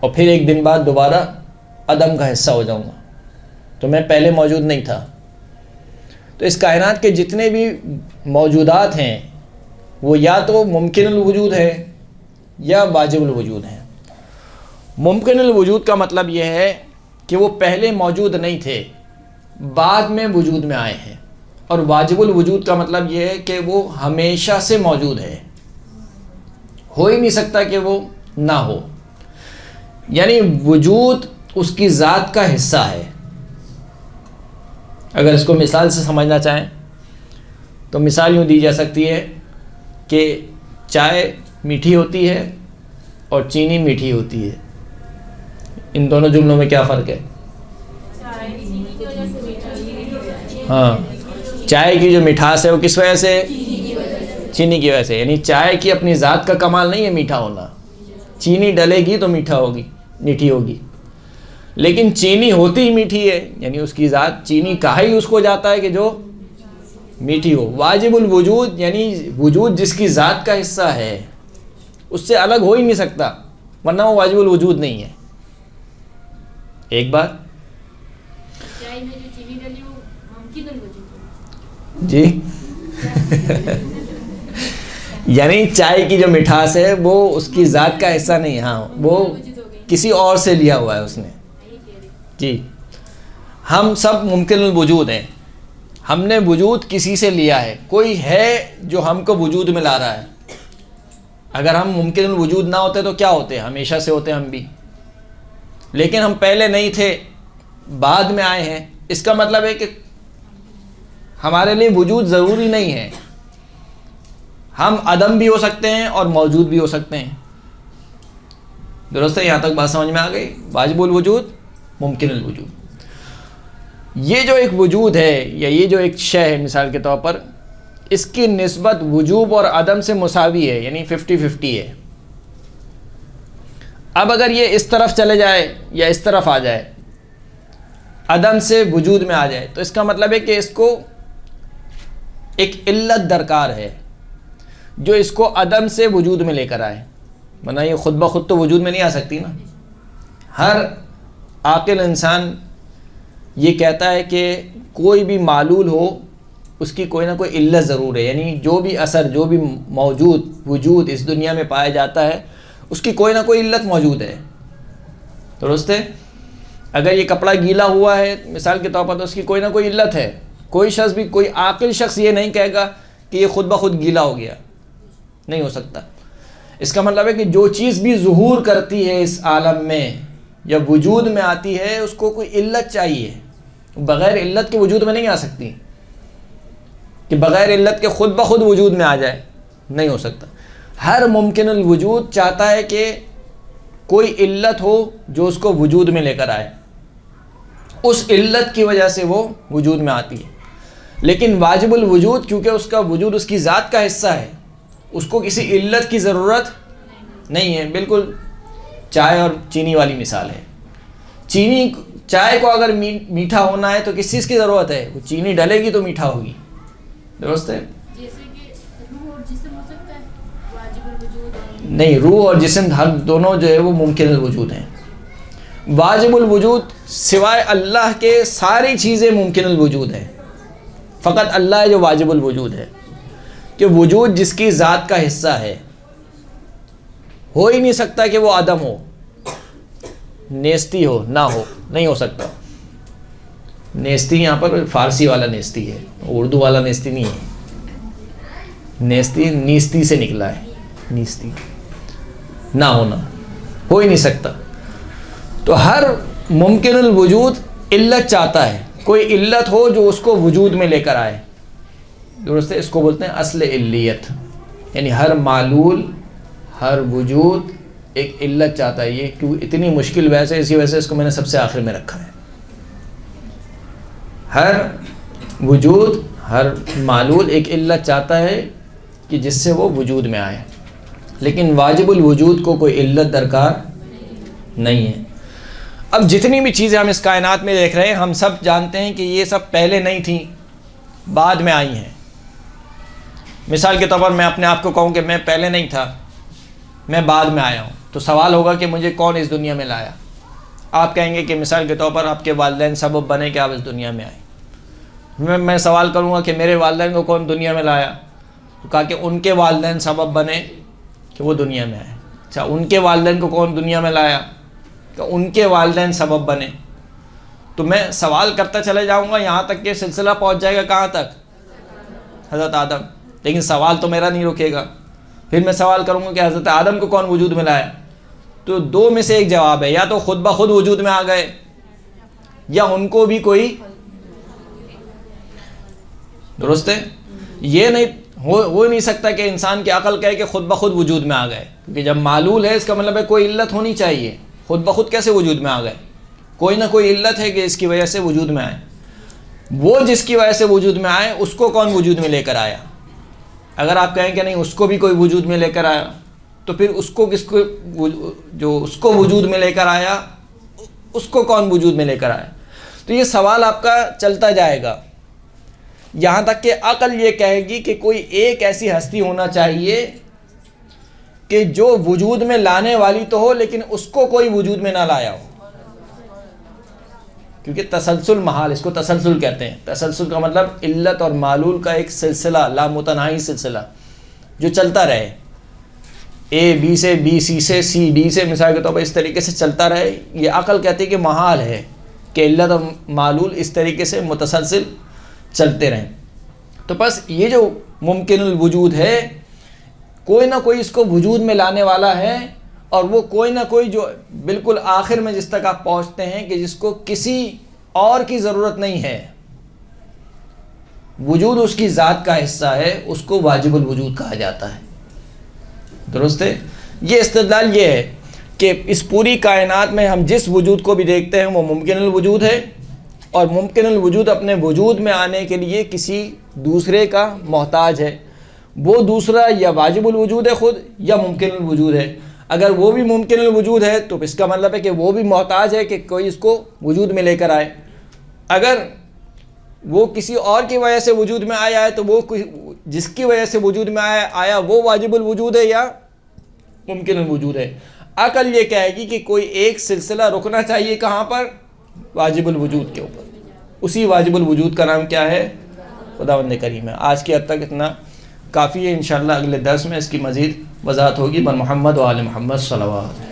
اور پھر ایک دن بعد دوبارہ عدم کا حصہ ہو جاؤں گا, تو میں پہلے موجود نہیں تھا. تو اس کائنات کے جتنے بھی موجودات ہیں وہ یا تو ممکن الوجود ہے یا واجب الوجود ہے. ممکن الوجود کا مطلب یہ ہے کہ وہ پہلے موجود نہیں تھے, بعد میں وجود میں آئے ہیں. اور واجب الوجود کا مطلب یہ ہے کہ وہ ہمیشہ سے موجود ہے, ہو ہی نہیں سکتا کہ وہ نہ ہو. یعنی وجود اس کی ذات کا حصہ ہے. اگر اس کو مثال سے سمجھنا چاہیں تو مثال یوں دی جا سکتی ہے کہ چائے میٹھی ہوتی ہے اور چینی میٹھی ہوتی ہے. ان دونوں جملوں میں کیا فرق ہے؟ ہاں, چائے کی جو مٹھاس ہے وہ کس وجہ سے؟ چینی کی وجہ سے. یعنی چائے کی اپنی ذات کا کمال نہیں ہے میٹھا ہونا, چینی ڈلے گی تو میٹھا ہوگی, میٹھی ہوگی. لیکن چینی ہوتی ہی میٹھی ہے, یعنی اس کی ذات چینی کہا ہی اس کو جاتا ہے کہ جو میٹھی ہو. واجب الوجود یعنی وجود جس کی ذات کا حصہ ہے, اس سے الگ ہو ہی نہیں سکتا, ورنہ وہ واجب الوجود نہیں ہے. ایک بات چائے میں جو چینی ڈلی وہ ممکن الوجود جی یعنی چائے کی جو مٹھاس ہے وہ اس کی ذات کا حصہ نہیں, ہاں وہ کسی اور سے لیا ہوا ہے اس نے. جی, ہم سب ممکن الوجود ہیں, ہم نے وجود کسی سے لیا ہے, کوئی ہے جو ہم کو وجود میں لا رہا ہے. اگر ہم ممکن الوجود نہ ہوتے تو کیا ہوتے؟ ہمیشہ سے ہوتے ہم بھی, لیکن ہم پہلے نہیں تھے, بعد میں آئے ہیں. اس کا مطلب ہے کہ ہمارے لیے وجود ضروری نہیں ہے, ہم عدم بھی ہو سکتے ہیں اور موجود بھی ہو سکتے ہیں. درست ہے؟ یہاں تک بات سمجھ میں آ گئی. واجب الوجود, ممکن الوجود. یہ جو ایک وجود ہے یا یہ جو ایک شے ہے مثال کے طور پر, اس کی نسبت وجوب اور عدم سے مساوی ہے, یعنی 50-50 ہے. اب اگر یہ اس طرف چلے جائے یا اس طرف آ جائے، عدم سے وجود میں آ جائے، تو اس کا مطلب ہے کہ اس کو ایک علت درکار ہے جو اس کو عدم سے وجود میں لے کر آئے، ورنہ یہ خود بخود تو وجود میں نہیں آ سکتی نا۔ ہر عاقل انسان یہ کہتا ہے کہ کوئی بھی معلول ہو اس کی کوئی نہ کوئی علت ضرور ہے، یعنی جو بھی اثر، جو بھی وجود اس دنیا میں پایا جاتا ہے اس کی کوئی نہ کوئی علت موجود ہے، درست ہے؟ اگر یہ کپڑا گیلا ہوا ہے مثال کے طور پر تو اس کی کوئی نہ کوئی علت ہے۔ کوئی شخص بھی، کوئی عاقل شخص یہ نہیں کہے گا کہ یہ خود بخود گیلا ہو گیا، نہیں ہو سکتا۔ اس کا مطلب ہے کہ جو چیز بھی ظہور کرتی ہے اس عالم میں یا وجود میں آتی ہے اس کو کوئی علت چاہیے، بغیر علت کے وجود میں نہیں آ سکتی، کہ بغیر علت کے خود بخود وجود میں آ جائے، نہیں ہو سکتا۔ ہر ممکن الوجود چاہتا ہے کہ کوئی علت ہو جو اس کو وجود میں لے کر آئے، اس علت کی وجہ سے وہ وجود میں آتی ہے۔ لیکن واجب الوجود کیونکہ اس کا وجود اس کی ذات کا حصہ ہے، اس کو کسی علت کی ضرورت نہیں ہے۔ بالکل چائے اور چینی والی مثال ہے۔ چائے کو اگر میٹھا ہونا ہے تو کس چیز کی ضرورت ہے؟ وہ چینی ڈلے گی تو میٹھا ہوگی، درست ہے؟ جیسے کہ روح اور جسم ہو سکتا ہے واجب الوجود اور نہیں، روح اور جسم ہر دونوں جو ہے وہ ممکن الوجود ہیں۔ واجب الوجود سوائے اللہ کے ساری چیزیں ممکن الوجود ہیں، فقط اللہ ہے جو واجب الوجود ہے، کہ وجود جس کی ذات کا حصہ ہے، ہو ہی نہیں سکتا کہ وہ عدم ہو، نیستی ہو، نہ ہو، نہیں ہو سکتا۔ نیستی یہاں پر فارسی والا نیستی ہے، اردو والا نیستی نہیں ہے۔ نیستی نیستی سے نکلا ہے، نیستی، نہ ہونا، ہو ہی نہیں سکتا۔ تو ہر ممکن الوجود علت چاہتا ہے، کوئی علت ہو جو اس کو وجود میں لے کر آئے، درست ہے؟ اس کو بولتے ہیں اصل علیت، یعنی ہر معلول، ہر وجود ایک علت چاہتا ہے۔ یہ کیوں اتنی مشکل ویسے، اسی وجہ سے اس کو میں نے سب سے آخر میں رکھا ہے۔ ہر وجود، ہر معلول ایک علت چاہتا ہے کہ جس سے وہ وجود میں آئے، لیکن واجب الوجود کو کوئی علت درکار نہیں ہے۔ اب جتنی بھی چیزیں ہم اس کائنات میں دیکھ رہے ہیں، ہم سب جانتے ہیں کہ یہ سب پہلے نہیں تھیں، بعد میں آئی ہیں۔ مثال کے طور پر میں اپنے آپ کو کہوں کہ میں پہلے نہیں تھا، میں بعد میں آیا ہوں، تو سوال ہوگا کہ مجھے کون اس دنیا میں لایا؟ آپ کہیں گے کہ مثال کے طور پر آپ کے والدین سبب بنے کہ آپ اس دنیا میں آئے۔ میں سوال کروں گا کہ میرے والدین کو کون دنیا میں لایا؟ تو کہا کہ ان کے والدین سبب بنے کہ وہ دنیا میں آئے۔ اچھا، ان کے والدین کو کون دنیا میں لایا؟ کہ ان کے والدین سبب بنے۔ تو میں سوال کرتا چلے جاؤں گا یہاں تک کہ سلسلہ پہنچ جائے گا کہاں تک؟ حضرت آدم۔ لیکن سوال تو میرا نہیں رکے گا، پھر میں سوال کروں گا کہ حضرت آدم کو کون وجود میں لایا؟ تو دو میں سے ایک جواب ہے، یا تو خود بخود وجود میں آ گئے یا ان کو بھی کوئی، درست ہے؟ یہ نہیں ہو نہیں سکتا کہ انسان کی عقل کہے کہ خود بخود وجود میں آ گئے، کیونکہ جب معلول ہے اس کا مطلب ہے کوئی علت ہونی چاہیے۔ خود بخود کیسے وجود میں آ گئے؟ کوئی نہ کوئی علت ہے کہ اس کی وجہ سے وجود میں آئے۔ وہ جس کی وجہ سے وجود میں آئے اس کو کون وجود میں لے کر آیا؟ اگر آپ کہیں کہ نہیں اس کو بھی کوئی وجود میں لے کر آیا، تو پھر اس کو کس کو، جو اس کو وجود میں لے کر آیا اس کو کون وجود میں لے کر آیا؟ تو یہ سوال آپ کا چلتا جائے گا یہاں تک کہ عقل یہ کہے گی کہ کوئی ایک ایسی ہستی ہونا چاہیے کہ جو وجود میں لانے والی تو ہو لیکن اس کو کوئی وجود میں نہ لایا ہو، کیونکہ تسلسل محال، اس کو تسلسل کہتے ہیں۔ تسلسل کا مطلب علت اور معلول کا ایک سلسلہ، لامتناہی سلسلہ جو چلتا رہے، اے بی سے، بی سی سے، سی ڈی سے، مثال کے طور پر اس طریقے سے چلتا رہے۔ یہ عقل کہتی ہے کہ محال ہے کہ علت اور معلول اس طریقے سے متسلسل چلتے رہیں۔ تو بس یہ جو ممکن الوجود ہے، کوئی نہ کوئی اس کو وجود میں لانے والا ہے، اور وہ کوئی نہ کوئی جو بالکل آخر میں جس تک آپ پہنچتے ہیں کہ جس کو کسی اور کی ضرورت نہیں ہے، وجود اس کی ذات کا حصہ ہے، اس کو واجب الوجود کہا جاتا ہے، درست ہے؟ یہ استدلال یہ ہے کہ اس پوری کائنات میں ہم جس وجود کو بھی دیکھتے ہیں وہ ممکن الوجود ہے، اور ممکن الوجود اپنے وجود میں آنے کے لیے کسی دوسرے کا محتاج ہے۔ وہ دوسرا یا واجب الوجود ہے خود، یا ممکن الوجود ہے۔ اگر وہ بھی ممکن الوجود ہے تو اس کا مطلب ہے کہ وہ بھی محتاج ہے کہ کوئی اس کو وجود میں لے کر آئے. اگر وہ کسی اور کی وجہ سے وجود میں آیا ہے تو وہ جس کی وجہ سے وجود میں آیا وہ واجب الوجود ہے یا ممکن الوجود ہے. عقل یہ کہے گی کہ کوئی ایک سلسلہ رکنا چاہیے کہاں پر؟ واجب الوجود کے اوپر. اسی واجب الوجود کا نام کیا ہے؟ خداوند کریم ہے. آج کے حد تک اتنا کافی ہے. انشاءاللہ اگلے درس میں اس کی مزید وضاحت ہوگی. بر محمد و آل محمد صلوات.